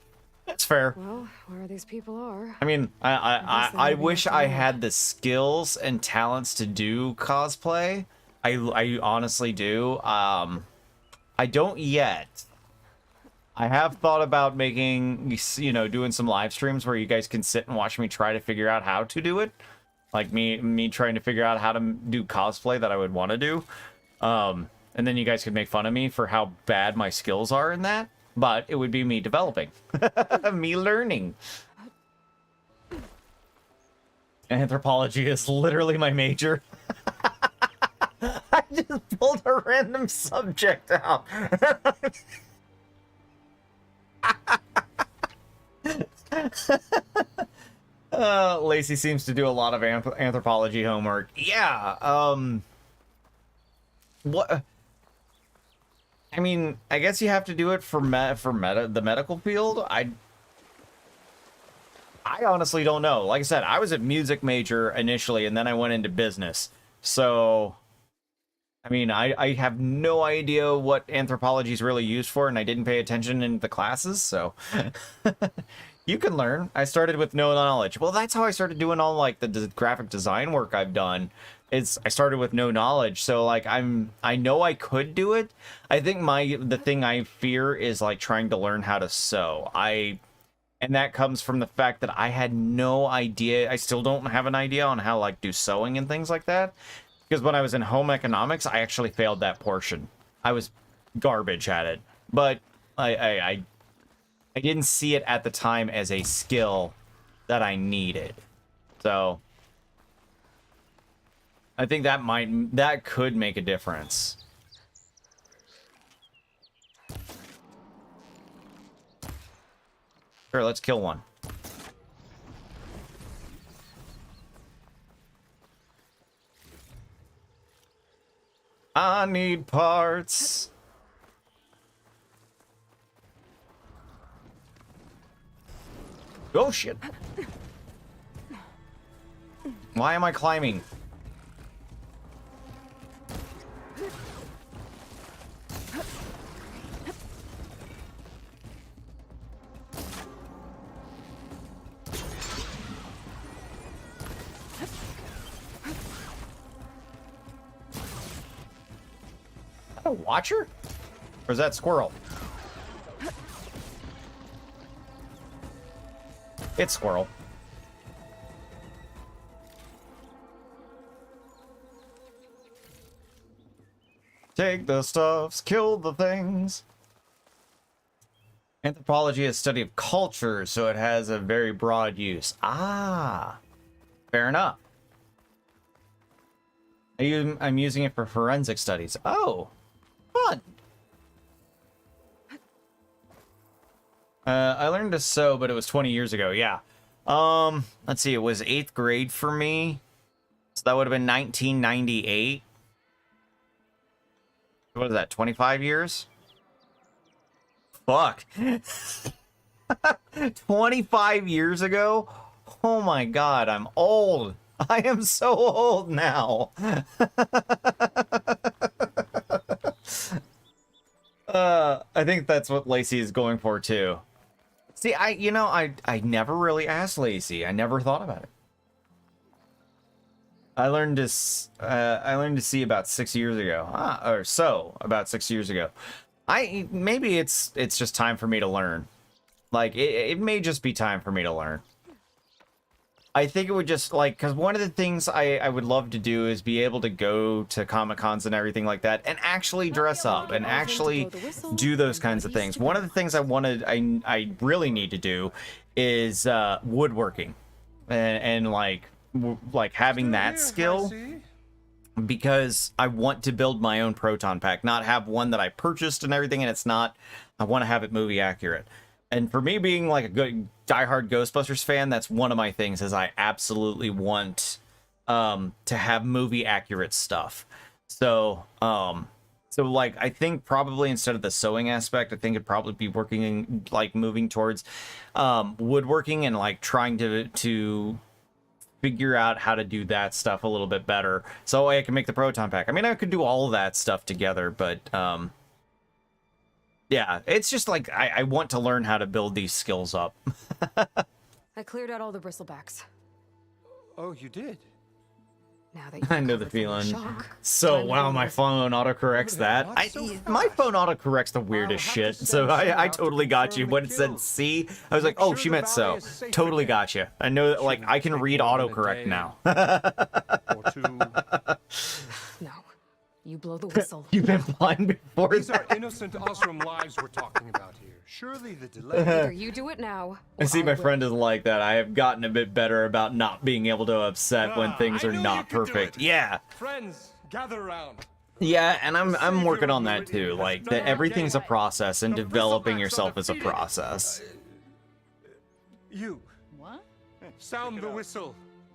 That's fair. Well, where these people are. I mean, guess they I maybe wish have to I look. had the skills and talents to do cosplay. I honestly do. I don't yet. I have thought about making, you know, doing some live streams where you guys can sit and watch me try to figure out how to do it. Like me trying to figure out how to do cosplay that I would want to do. And then you guys could make fun of me for how bad my skills are in that. But it would be me developing. Me learning. Anthropology is literally my major. I just pulled a random subject out. Lacey seems to do a lot of anthropology homework. Yeah, what? I mean, I guess you have to do it for the medical field. I honestly don't know. Like I said, I was a music major initially, and then I went into business. So, I mean, I have no idea what anthropology is really used for, and I didn't pay attention in the classes, so... You can learn. I started with no knowledge. Well, that's how I started doing all, like, the graphic design work I've done. I started with no knowledge, so, like, I know I could do it. I think the thing I fear is, like, trying to learn how to sew. And that comes from the fact that I had no idea. I still don't have an idea on how, like, do sewing and things like that. Because when I was in home economics, I actually failed that portion. I was garbage at it. But I didn't see it at the time as a skill that I needed. So I think that could make a difference. Sure, let's kill one. I need parts. Oh shit. Why am I climbing? Is that a watcher? Or is that squirrel? It's squirrel. Take the stuffs, kill the things. Anthropology is study of culture, so it has a very broad use. Ah, fair enough. I'm using it for forensic studies. Oh, fun. I learned to sew, but it was 20 years ago. Yeah. Let's see. It was 8th grade for me. So that would have been 1998. What is that? 25 years? Fuck. 25 years ago? Oh my god, I'm old. I am so old now. I think that's what Lacey is going for too. See, I never really asked Lacey. I never thought about it. I learned to see about 6 years ago. About 6 years ago. Maybe it's just time for me to learn. Like it may just be time for me to learn. I think it would just because one of the things I would love to do is be able to go to Comic-Cons and everything like that and actually dress up and actually do those kinds of things. One of the things I really need to do is woodworking and having that skill, because I want to build my own proton pack, not have one that I purchased and everything, and it's not. I want to have it movie accurate. And for me, being like a good diehard Ghostbusters fan, that's one of my things. Is I absolutely want to have movie accurate stuff. So I think probably instead of the sewing aspect, I think it'd probably be moving towards woodworking and trying to figure out how to do that stuff a little bit better, so I can make the proton pack. I mean, I could do all of that stuff together, but Yeah, it's just like I want to learn how to build these skills up. I cleared out all the bristlebacks. Oh, you did? Now that I you've know the recovered from feeling. shock, So time to wow, go my with- phone autocorrects that. My phone autocorrects the weirdest I'll have shit. to So send someone I out to totally got confirm you the when it said kill. C. I was like, Make oh, sure she the meant valley so. is safe Totally again. got you. I know that like Shouldn't I can take read more than a autocorrect day. now. Or two. No. You blow the whistle. You've been blind before. These are innocent Osram lives we're talking about here. Surely the delay. Either you do it now. I or see my will. friend is like that. I have gotten a bit better about not being able to upset when Ah, things I are knew not you could do perfect. it. Yeah. Friends, gather around. Yeah, and I'm Savior working of on that too. Meridian Like has that done everything's a again. process and The developing Bristlebacks yourself are is a defeated. process. You, What? sound the whistle.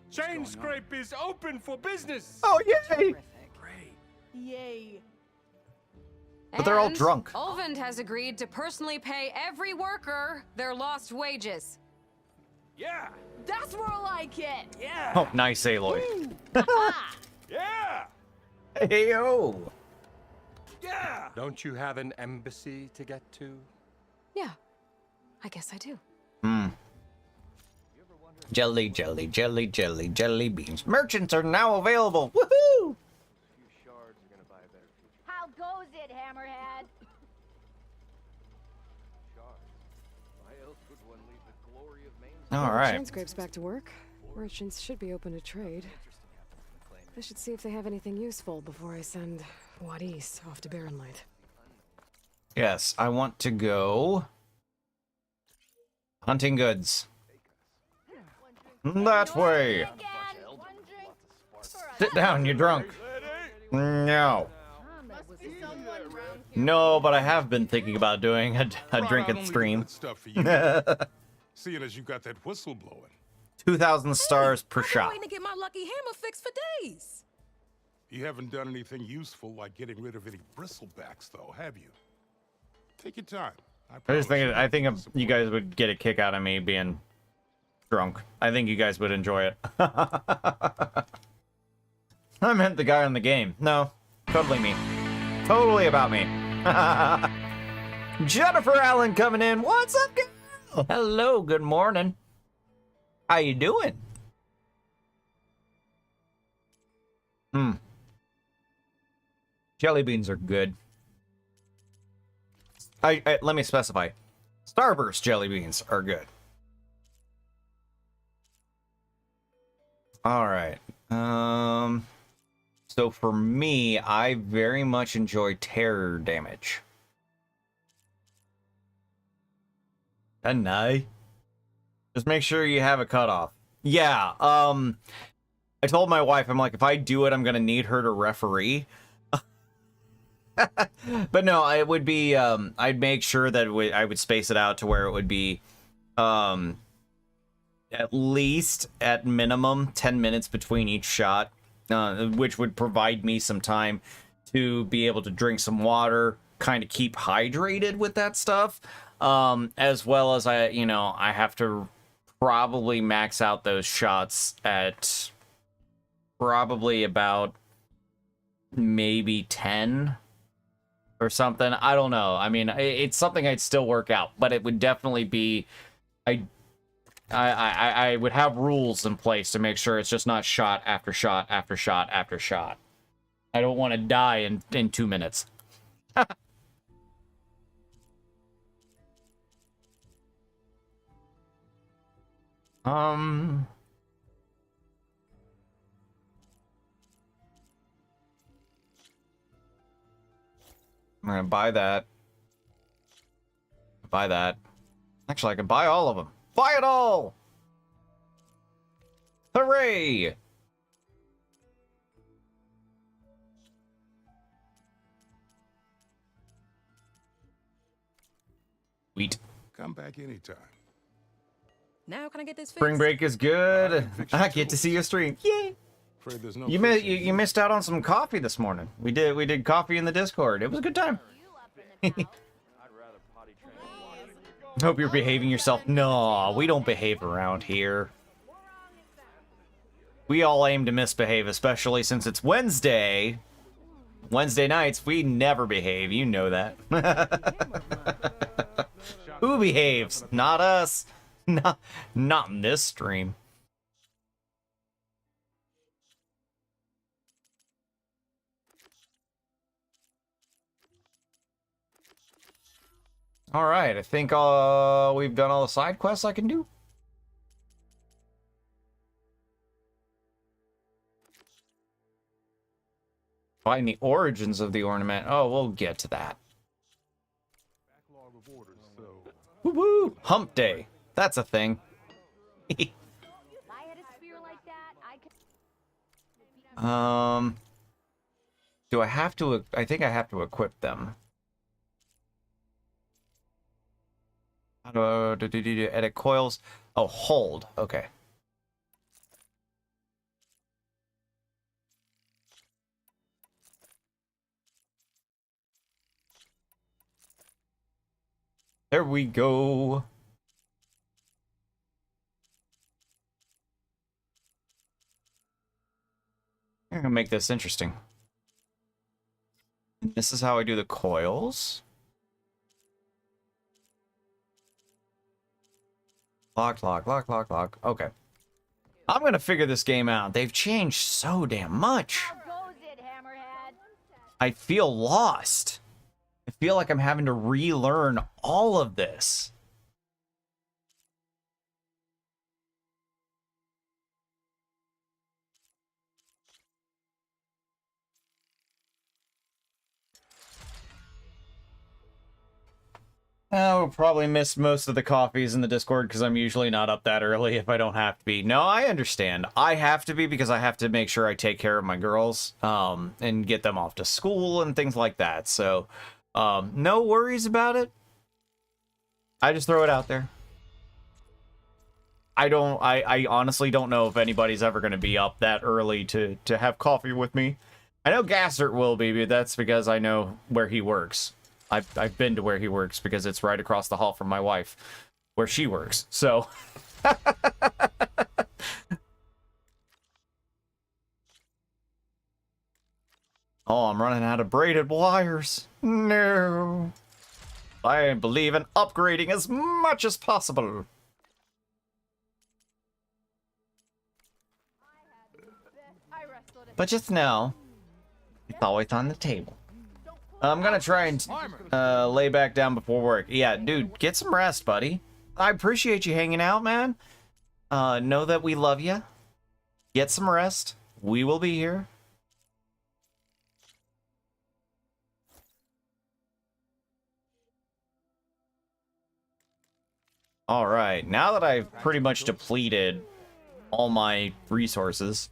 Chain Scrape is open for business. Oh yay! Terrific. Yay. But they're all And drunk. Ulvund has agreed to personally pay every worker their lost wages. Yeah, That's more like it. yeah, Oh, nice, Aloy. yeah, Hey-o! yeah. Don't you have an embassy to get to? Yeah. I guess I do. Jelly, jelly, jelly, jelly, jelly beans. Merchants are now available. Woohoo! How goes it, Hammerhead? All right. Chain Scrape's back to work. Merchants should be open to trade. I should see if they have anything useful before I send Wadis off to Barrenlight. Yes, I want to go hunting goods. That way. Again, one drink for a Sit down, you're drunk. No. No, but I have been thinking about doing a drinking stream. Stuff for you. Seeing as you got that whistle blowing. 2,000 stars per shot. Waiting to get my lucky hammer fixed for days. You haven't done anything useful like getting rid of any bristlebacks, though, have you? Take your time. I just think you guys would get a kick out of me being drunk. I think you guys would enjoy it. I meant the guy on the game. No, totally me. Totally about me. Jennifer Allen coming in. What's up, girl? Hello, good morning. How you doing? Jelly beans are good. Let me specify. Starburst jelly beans are good. All right. So for me, I very much enjoy terror damage. And I just make sure you have a cutoff. Yeah. I told my wife, I'm like, if I do it, I'm gonna need her to referee. But no, it would be. I'd make sure that I would space it out to where it would be, at least at minimum 10 minutes between each shot, which would provide me some time to be able to drink some water, kind of keep hydrated with that stuff, as well as I have to probably max out those shots at probably about maybe 10 or something. I don't know. I mean, it's something I'd still work out, but it would definitely be, I would have rules in place to make sure it's just not shot after shot after shot after shot. I don't want to die in 2 minutes. I'm gonna buy that. Buy that. Actually, I can buy all of them. Buy it all! Hooray! Sweet. Come back anytime. Now can I get this fixed? Spring break is good. I get to see you stream. Yay! Afraid there's no You missed out on some coffee this morning. We did coffee in the Discord. It was a good time. Hope you're behaving yourself. No, we don't behave around here. We all aim to misbehave, especially since it's Wednesday. Wednesday nights, we never behave. You know that. Who behaves? Not us. Not in this stream. All right, I think we've done all the side quests I can do. Find the origins of the ornament. Oh, we'll get to that. Woo woo! Hump day. That's a thing. If I had a spear like that, I could. Do I have to? I think I have to equip them. How do edit coils? Oh, hold. Okay. There we go. I'm gonna make this interesting. This is how I do the coils. Lock, lock, lock, lock, lock. Okay. I'm gonna figure this game out. They've changed so damn much. How goes it, Hammerhead? I feel lost. I feel like I'm having to relearn all of this. I'll probably miss most of the coffees in the Discord because I'm usually not up that early if I don't have to be. No, I understand. I have to be because I have to make sure I take care of my girls and get them off to school and things like that. So, no worries about it. I just throw it out there. I honestly don't know if anybody's ever going to be up that early to have coffee with me. I know Gassert will be, but that's because I know where he works. I've been to where he works because it's right across the hall from my wife, where she works. So, oh, I'm running out of braided wires. No, I believe in upgrading as much as possible. But just know, it's always on the table. I'm gonna try and lay back down before work. Yeah, dude, get some rest, buddy. I appreciate you hanging out, man. Know that we love you. Get some rest. We will be here. All right, now that I've pretty much depleted all my resources,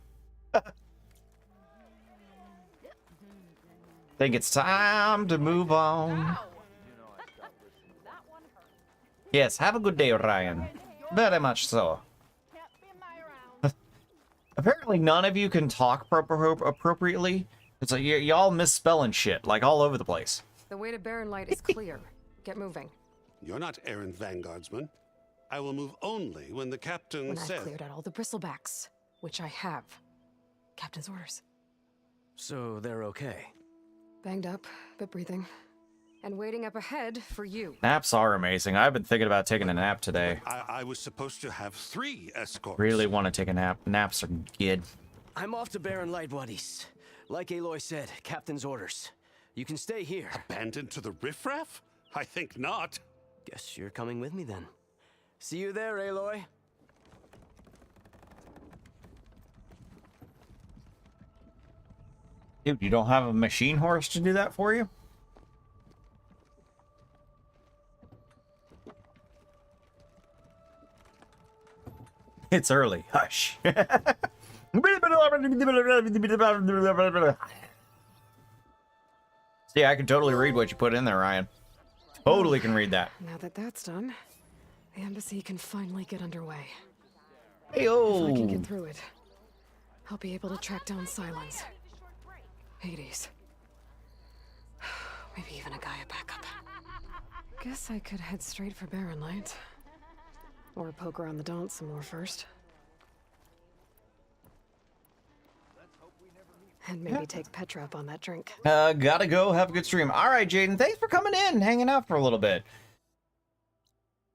think it's time to move on. Yes, have a good day, Ryan. Very much so. Apparently, none of you can talk appropriately. It's like y'all misspelling shit, like all over the place. The way to Barren Light is clear. Get moving. You're not errant vanguardsman. I will move only when the captain When says... I've cleared out all the bristlebacks, which I have. Captain's orders. So they're okay? Banged up, but breathing. And waiting up ahead for you. Naps are amazing. I've been thinking about taking a nap today. I was supposed to have 3 escorts. Really want to take a nap. Naps are good. I'm off to Barren Light, buddies. Like Aloy said, captain's orders. You can stay here. Abandoned to the riffraff? I think not. Guess you're coming with me then. See you there, Aloy. Dude, you don't have a machine horse to do that for you? It's early. Hush. See, I can totally read what you put in there, Ryan. Totally can read that. Now that that's done, the embassy can finally get underway. Hey-o. If I can get through it, I'll be able to track down Silence. Hades. Maybe even a Gaia backup. Guess I could head straight for Barren Light. Or poke around the Daunt some more first. And maybe take Petra up on that drink. Gotta go. Have a good stream. All right, Jaden. Thanks for coming in, hanging out for a little bit.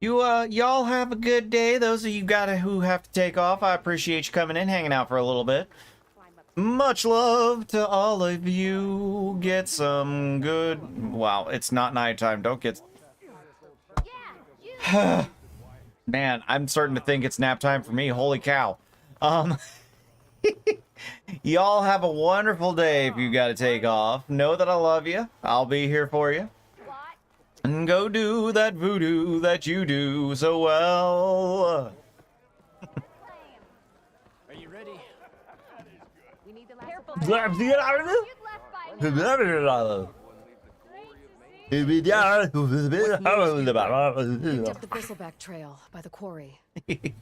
Y'all have a good day. Those of you who have to take off, I appreciate you coming in, hanging out for a little bit. Much love to all of you. Get some good... Wow, it's not nighttime. Don't get... Man, I'm starting to think it's nap time for me. Holy cow. Y'all have a wonderful day if you gotta take off. Know that I love you. I'll be here for you. And go do that voodoo that you do so well. Are you ready? We need the last Picked up the bristleback trail by the quarry.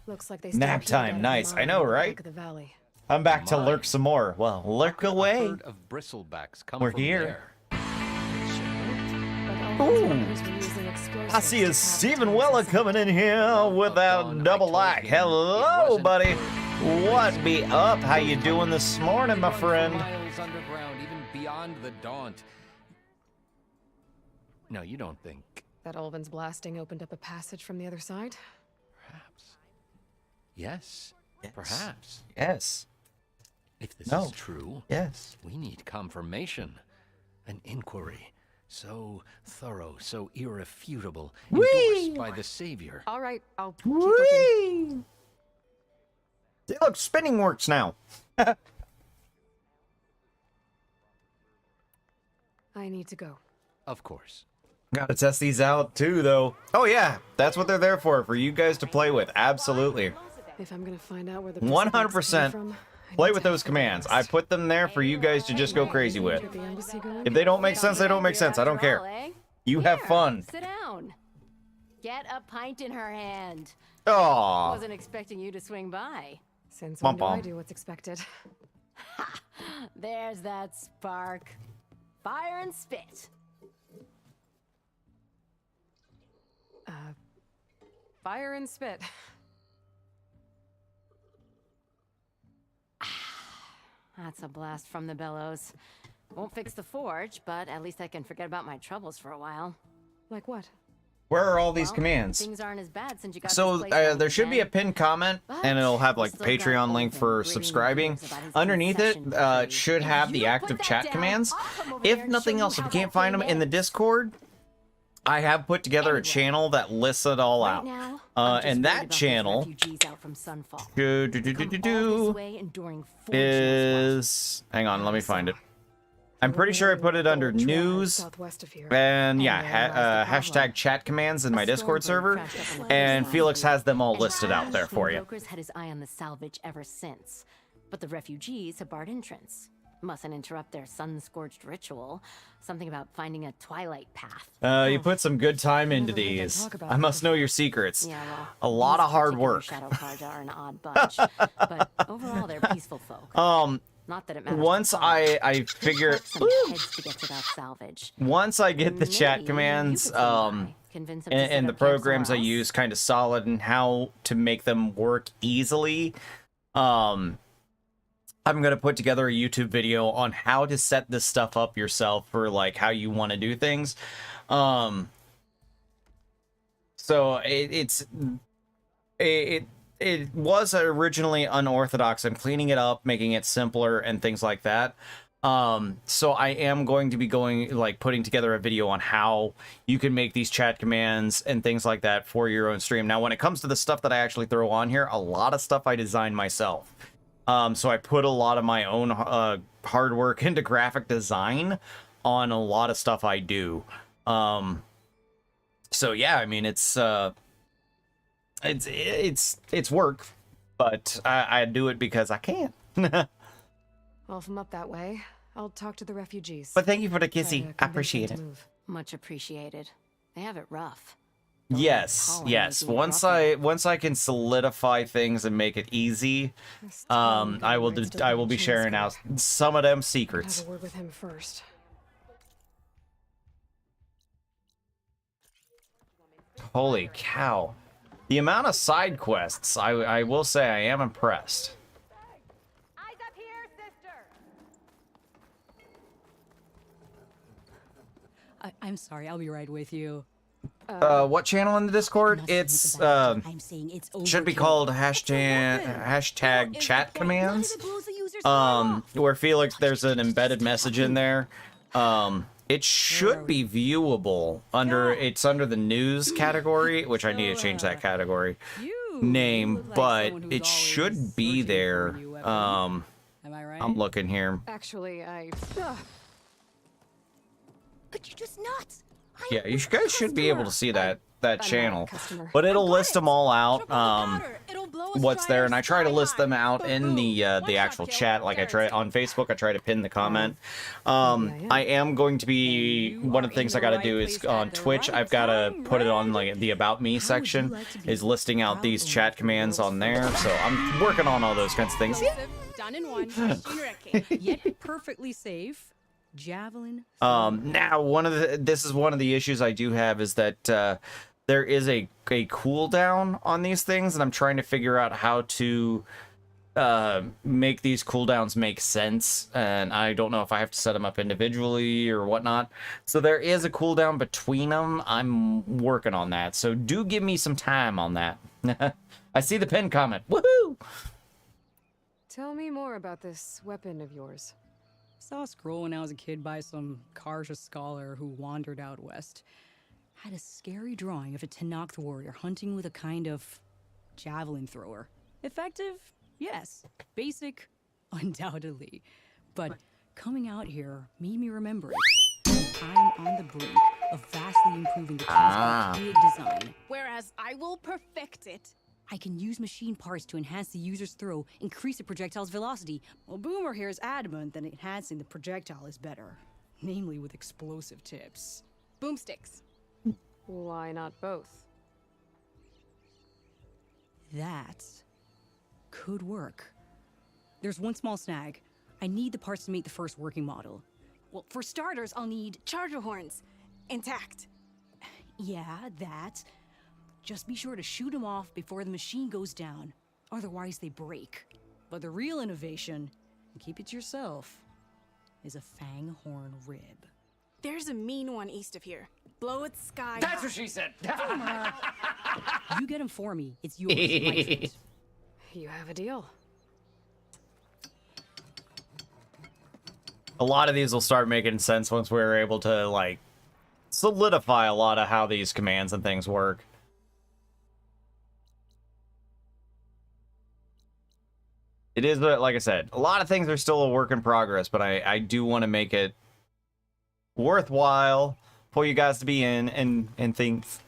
Looks like they Nap time, nice. I know, right? The valley. I'm back to lurk some more. Well, lurk away. Herd of bristlebacks come We're from here. there. Ooh. I see a Stephen Weller coming in here with that double like. Hello, buddy. What be up? How you doing this morning, my friend? Miles underground, even beyond the Daunt. No, you don't think. That Ulvin's blasting opened up a passage from the other side? Perhaps. Yes. Yes. Perhaps. Yes. If this No. is true, Yes. we need confirmation. An inquiry. So thorough, so irrefutable, endorsed by the Savior. All right, I'll keep looking. Whee! See, look, spinning works now. I need to go. Of course. Gotta test these out too, though. Oh yeah, that's what they're there for you guys to play with. Absolutely. If I'm gonna find out where the 100% play with those commands. I put them there for you guys to just go crazy with. If they don't make sense, they don't make sense. I don't care. You have fun. Sit down. Get a pint in her hand. Aww. Wasn't expecting you to swing by. Since Bum when do I bum. do what's expected? There's that spark. Fire and spit. Fire and spit. That's a blast from the bellows. Won't fix the forge, but at least I can forget about my troubles for a while. Like what? Where are all these Well, commands? Things aren't as bad since you got So this place running there should be a again. pinned comment, and it'll have like Still got Patreon link Ulvin for gritting subscribing. gears about his Underneath it, concession it party. should If have you the put active that chat down, commands. I'll come over there If and nothing show else, you if you how can't that find them thing in the is. Discord, I have put together a Anyway, channel that lists it all Right out. now, I'm just And worried that about those channel refugees out from Sunfall. do, do, do, do, Come do, all this do, way enduring forge knows is... Hang on, let me find it. I'm pretty sure I put it under news. Southwest of here. And yeah, And hashtag chat commands in what. my A Discord Stormbird server. crashed up on the And coastline. Felix has them all listed out there for you. Brokers had his eye on the salvage ever since, but the refugees have barred entrance. Mustn't interrupt their sun-scorched ritual. Something about finding a twilight path. You put some good time into Never heard them these. talk about I it must know your secrets. Yeah, well, A lot these of hard particular work. Shadow Carja are an odd bunch, but overall they're peaceful folk. Not that it matters. to Once Paul. I figure, Crack some heads to get to that salvage. once I get the chat Maybe commands, you could swing by, convince him to set and the up camp programs I somewhere else. use kind of solid and how to make them work easily, I'm gonna put together a YouTube video on how to set this stuff up yourself for like how you want to do things. So it was originally unorthodox. I'm cleaning it up, making it simpler and things like that. So I am going to be putting together a video on how you can make these chat commands and things like that for your own stream. Now, when it comes to the stuff that I actually throw on here, a lot of stuff I design myself. So I put a lot of my own hard work into graphic design on a lot of stuff I do. So yeah, I mean, it's work, but I do it because I can. Well, if I'm up that way, I'll talk to the refugees. But thank you for the Try kissy. to I convince them appreciate to it. move. Much appreciated. They have it rough. Yes, Colin yes. making it Once rougher. I can solidify things and make it easy, This Tom guy I will might still I be will be Jane's sharing girl. out some of them Have secrets. a word with him first. Holy cow. The amount of side quests, I will say I am impressed. Eyes up here, I'm sorry, I'll be right with you. What channel in the Discord? It's I'm saying it's should be called hashtag chat commands. Where Felix, there's an embedded message in there. It should be viewable under the news category, which I need to change that category name, but it should be there. Am I right? I'm looking here. Actually, Could you just not? Yeah, you guys should be able to see that I'm not a channel, customer. but it'll list them all out. What's there, and I try to list them out in the actual chat. Like I try on Facebook, I try to pin the comment. I am going to be one of the things I got to do is on Twitch. I've got to put it on like the About Me section, is listing out these chat commands on there. So I'm working on all those kinds of things. Done in one. Machine wrecking. Yet perfectly safe. Javelin. Now this is one of the issues I do have is that there is a cooldown on these things, and I'm trying to figure out how to make these cooldowns make sense, and I don't know if I have to set them up individually or whatnot. So there is a cooldown between them. I'm working on that, so do give me some time on that. I see the pin comment. Woohoo! Tell me more about this weapon of yours. Saw a scroll when I was a kid by some Karja scholar who wandered out west. Had a scary drawing of a Tenakth warrior hunting with a kind of javelin thrower. Effective? Yes. Basic? Undoubtedly. But coming out here made me remember it. I'm on the brink of vastly improving the archaic design. Whereas I will perfect it. I can use machine parts to enhance the user's throw, increase the projectile's velocity. Well, Boomer here is adamant that enhancing the projectile is better. Namely with explosive tips. Boomsticks. Why not both? That could work. There's one small snag. I need the parts to make the first working model. Well, for starters, I'll need charger horns. Intact. Yeah, that. Just be sure to shoot them off before the machine goes down. Otherwise, they break. But the real innovation, and keep it to yourself, is a fang horn rib. There's a mean one east of here. Blow its sky. That's what she said. You get him for me. It's yours. My treat. You have a deal. A lot of these will start making sense once we're able to like solidify a lot of how these commands and things work. It is, like I said, a lot of things are still a work in progress, but I do want to make it worthwhile for you guys to be in and things.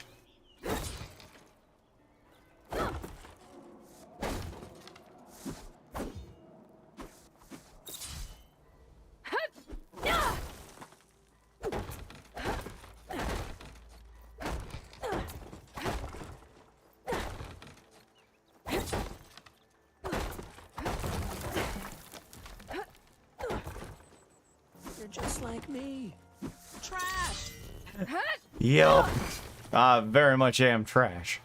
Just like me. Trash. Yep. I very much am trash.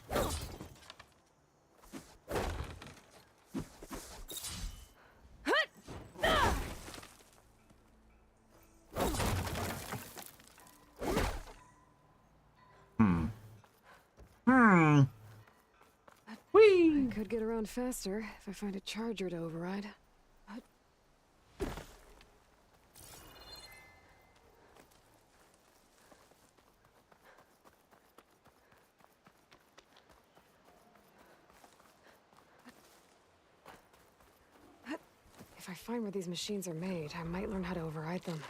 I could get around faster if I find a charger to override. If I find where these machines are made, I might learn how to override them.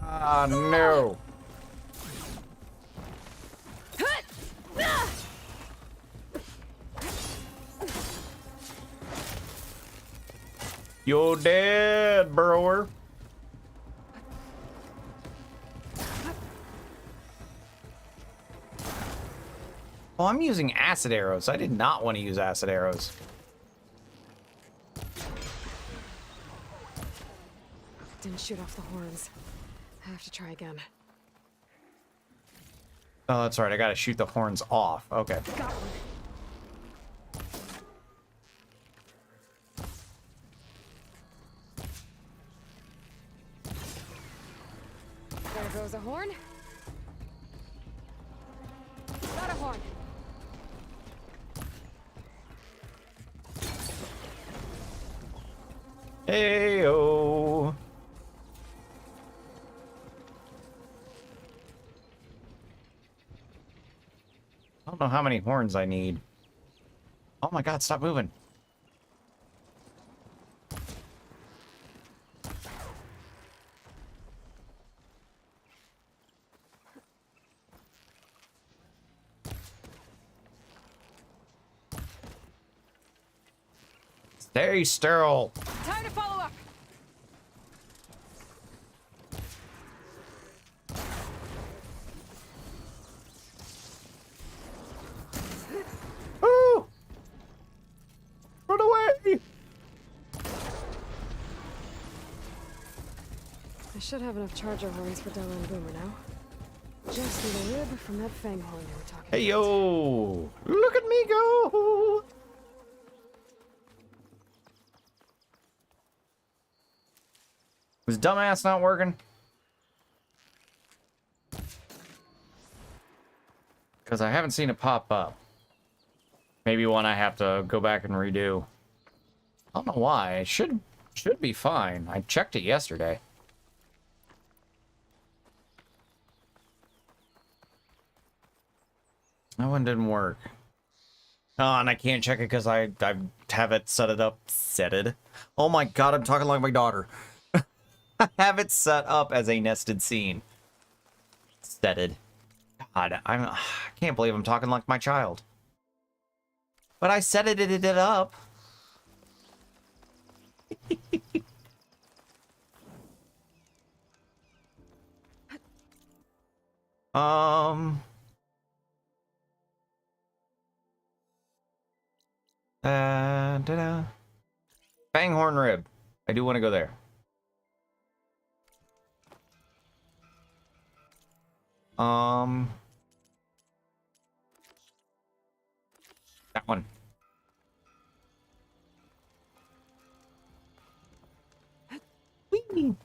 Ah, no. You're dead, burrower. Oh, I'm using acid arrows. I did not want to use acid arrows. Didn't shoot off the horns. I have to try again. Oh, that's right. I gotta shoot the horns off. Okay. Got one. There goes a horn. Got a horn. Heyo. I don't know how many horns I need. Oh my god, stop moving. Stay sterile. Time to follow up. Ooh! Run away! I should have enough charger horns for Della and Boomer now. Just need a rib from that fang horn you were talking Hey yo! Look at me go! Was dumbass not working? Because I haven't seen it pop up. Maybe one I have to go back and redo. I don't know why. It should be fine. I checked it yesterday. That one didn't work. Oh, and I can't check it because I have it set it up. Set it. Oh my god, I'm talking like my daughter. I have it set up as a nested scene. Setted. God, I can't believe I'm talking like my child. But I set it up. Fanghorn Rib. I do want to go there. That one. Whee!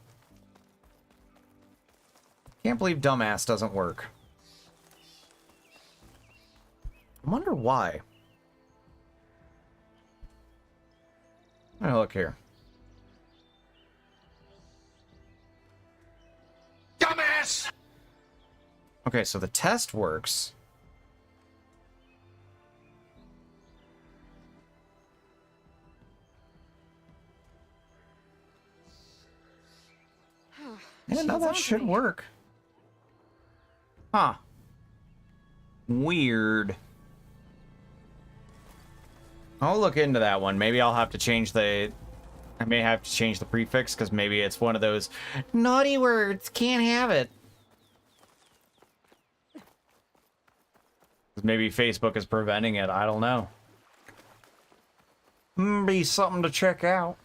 Can't believe dumbass doesn't work. I wonder why. Let me look here. Dumbass! Okay, so the test works. Yeah, no, that should work. Huh. Weird. I'll look into that one. Maybe I'll have to change the... I may have to change the prefix, because maybe it's one of those naughty words. Can't have it. Maybe Facebook is preventing it. I don't know. Be something to check out.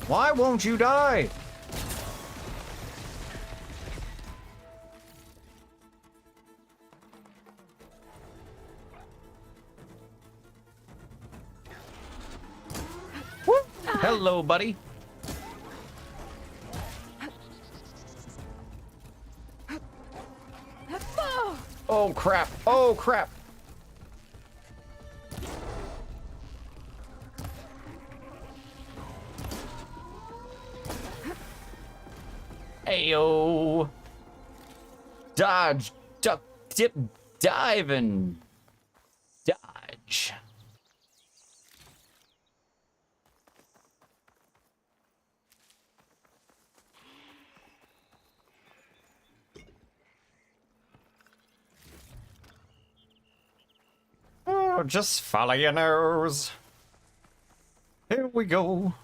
Why won't you die? Whoop. Hello, buddy. Oh, crap. Oh, crap. Ayo. Dodge, duck, dip, dive, and dodge. Oh, just follow your nose. Here we go.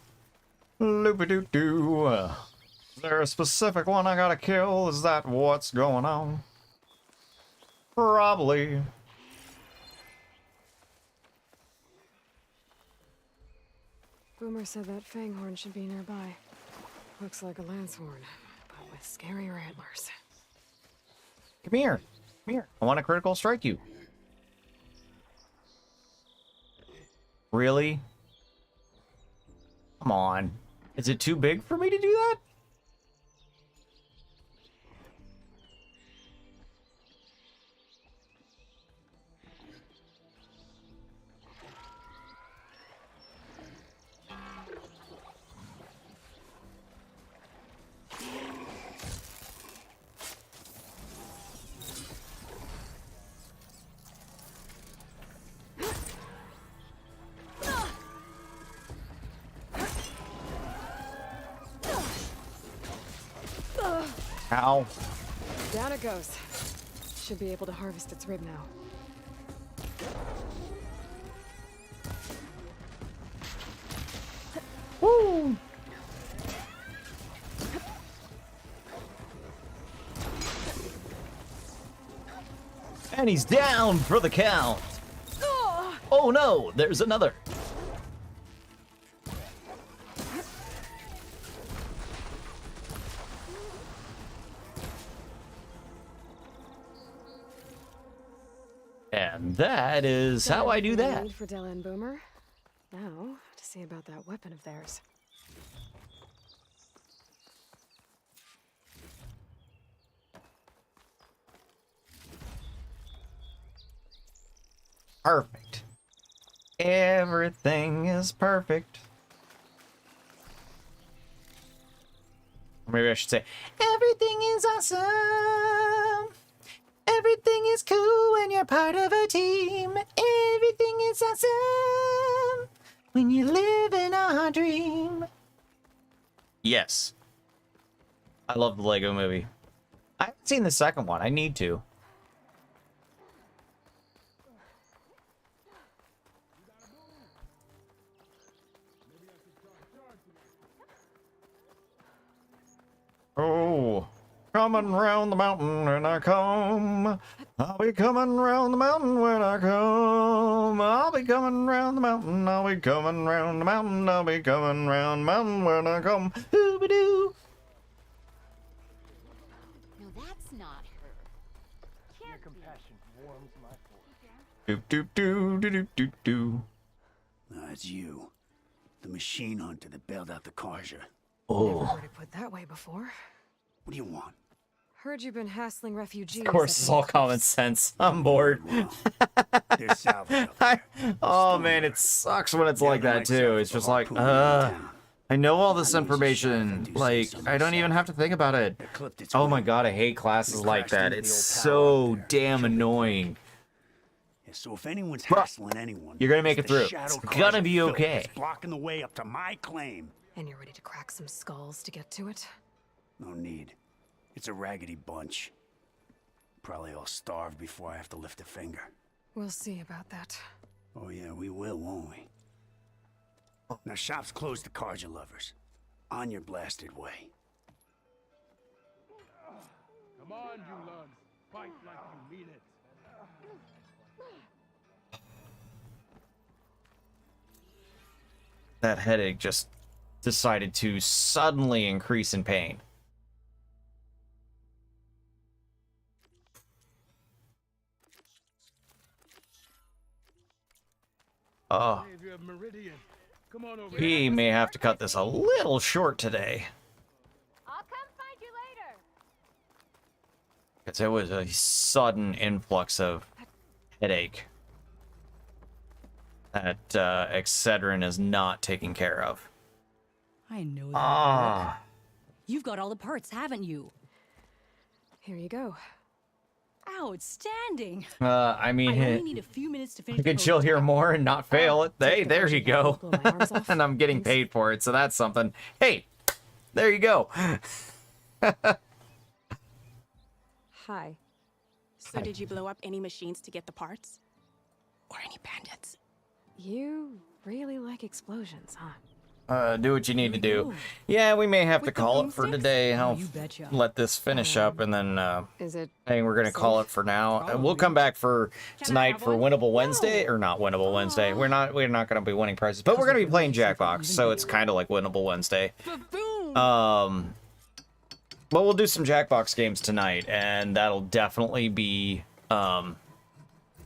Loopy-doo-doo. Is there a specific one I gotta kill? Is that what's going on? Probably. Boomer said that Fanghorn should be nearby. Looks like a Lancehorn, but with scarier antlers. Come here. Come here. I want to critical strike you. Really? Come on. Is it too big for me to do that? Ow. Down it goes. Should be able to harvest its rib now. Woo! And he's down for the count. Oh no, there's another. And that is how I do that. Need for Della and Boomer. Now, to see about that weapon of theirs. Perfect. Everything is perfect. Or maybe I should say, everything is awesome. Everything is cool when you're part of a team. Everything is awesome when you live in a dream. Yes. I love the Lego movie. I haven't seen the second one. I need to. Oh, coming round the mountain when I come. I'll be coming round the mountain when I come. I'll be coming round the mountain. I'll be coming round the mountain. I'll be coming round the mountain when I come. Ooby-doo. No, that's not her. Your compassion warms my heart. Doop doop doo doo doo doo doo. It's you. The machine hunter that bailed out the Karja. Never heard it put that way before. What do you want? Heard you've been hassling refugees. Of course, it's all common sense. I'm bored. There's salvage. Oh man, it sucks when it's like that too. It's just like, I know all this information. Like, I don't even have to think about it. Oh my god, I hate classes like that. It's so damn annoying. So if anyone's hassling anyone, you're gonna make it's it the through. Shadow It's Karja gonna be filth okay. that's blocking the way up to my claim. And you're ready to crack some skulls to get to it? No need. It's a raggedy bunch. Probably all starved before I have to lift a finger. We'll see about that. Oh yeah, we will, won't we? Now shop's closed to Karja lovers. On your blasted way. Come on, you lugs. Fight like you mean it. That headache just decided to suddenly increase in pain. Oh. He may have to cut this a little short today. I'll come find you later. Because it was a sudden influx of headache that Excedrin is not taking care of. I know that. Ah. You've got all the parts, haven't you? Here you go. Outstanding. I mean, I only need a few minutes to finish. you could chill here more and not fail it. Hey, there you go. And I'm getting paid for it, so that's something. Hey, there you go. Hi. So did you blow up any machines to get the parts? or any bandits. You really like explosions, huh? Do what you need to do. Yeah, we may have to call it for today. I'll You betcha. let this finish up, and then Is it? I think we're gonna call it for now. We'll come back for tonight for Winnable Wednesday, or not Winnable Wednesday. We're not gonna be winning prizes, but we're gonna be playing Jackbox, so it's kind of like Winnable Wednesday. But we'll do some Jackbox games tonight, and that'll definitely be that'll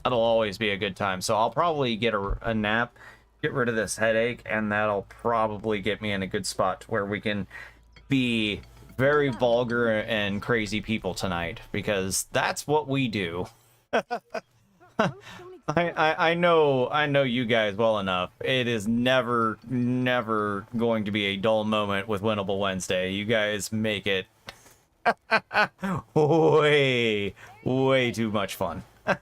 always be a good time. So I'll probably get a nap, get rid of this headache, and that'll probably get me in a good spot to where we can be very vulgar and crazy people tonight, because that's what we do. I know you guys well enough. It is never going to be a dull moment with Winnable Wednesday. You guys make it way too much fun. Let's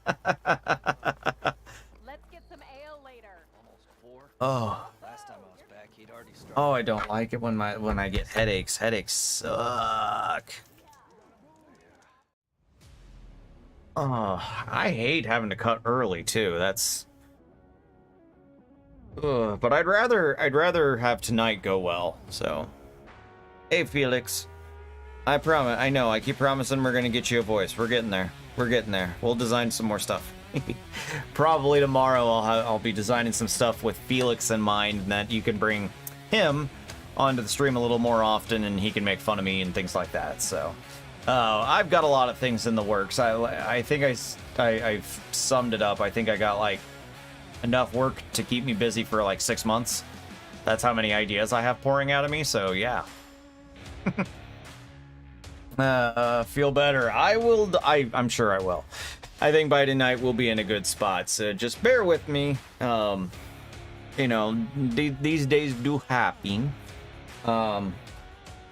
get some ale later. Oh. Last time I was back, he'd already started. Oh, I don't like it when I get headaches. Headaches suck. Oh, I hate having to cut early too. That's. But I'd rather have tonight go well. So, hey Felix, I promise. I know. I keep promising we're gonna get you a voice. We're getting there. We're getting there. We'll design some more stuff. Probably tomorrow I'll be designing some stuff with Felix in mind, and that you can bring him onto the stream a little more often, and he can make fun of me and things like that. So I've got a lot of things in the works. I think I've summed it up. I think I got like enough work to keep me busy for like 6 months. That's how many ideas I have pouring out of me. So yeah. Feel better. I'm sure I will. I think by tonight we'll be in a good spot, so just bear with me. You know, these days do happen. But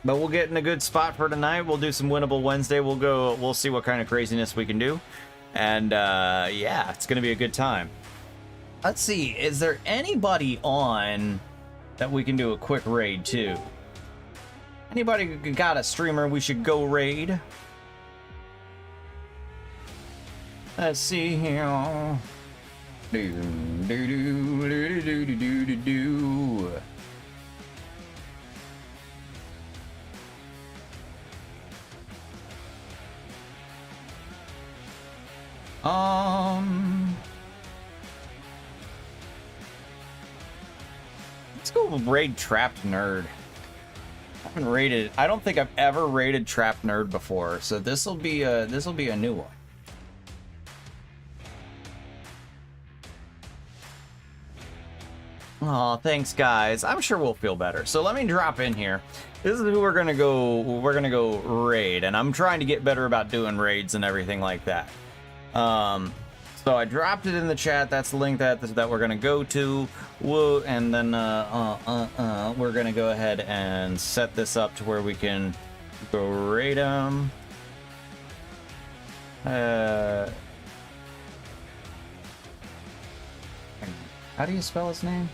we'll get in a good spot for tonight. We'll do some Winnable Wednesday. We'll see what kind of craziness we can do. And yeah, it's gonna be a good time. Let's see, is there anybody on that we can do a quick raid to? Anybody got a streamer we should go raid? Let's see here. Let's go raid Trapped Nerd. I haven't raided. I don't think I've ever raided Trapped Nerd before, so this'll be a new one. Oh, thanks guys. I'm sure we'll feel better. So let me drop in here. This is who we're gonna go raid, and I'm trying to get better about doing raids and everything like that. So I dropped it in the chat. That's the link that we're gonna go to. Whoa, and then we're gonna go ahead and set this up to where we can go raid them. How do you spell his name?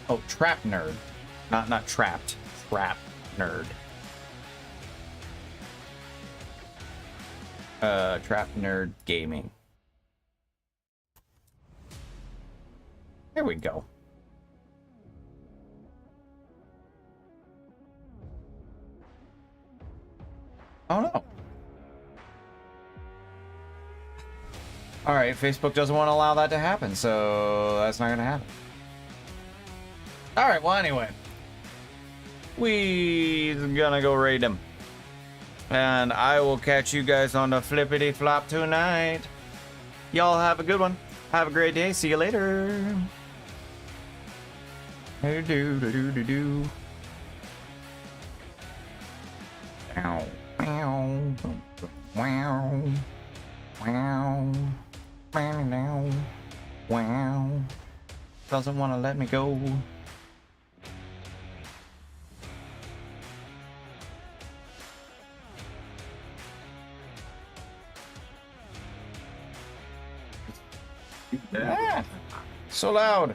Oh, Trap Nerd. Not Trapped. Trap Nerd. Trap Nerd Gaming. There we go. Oh no. Alright, Facebook doesn't want to allow that to happen, so that's not gonna happen. Alright, well anyway. We gonna go raid them. And I will catch you guys on the flippity flop tonight. Y'all have a good one. Have a great day. See you later. Do do do do do. Ow. Wow. Wow. Wow. Wow. Wow. Doesn't want to let me go. Ah, so loud.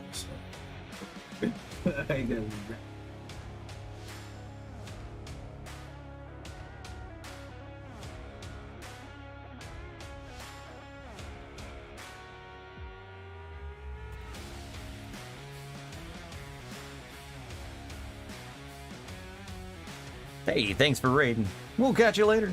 Hey, thanks for raiding. We'll catch you later.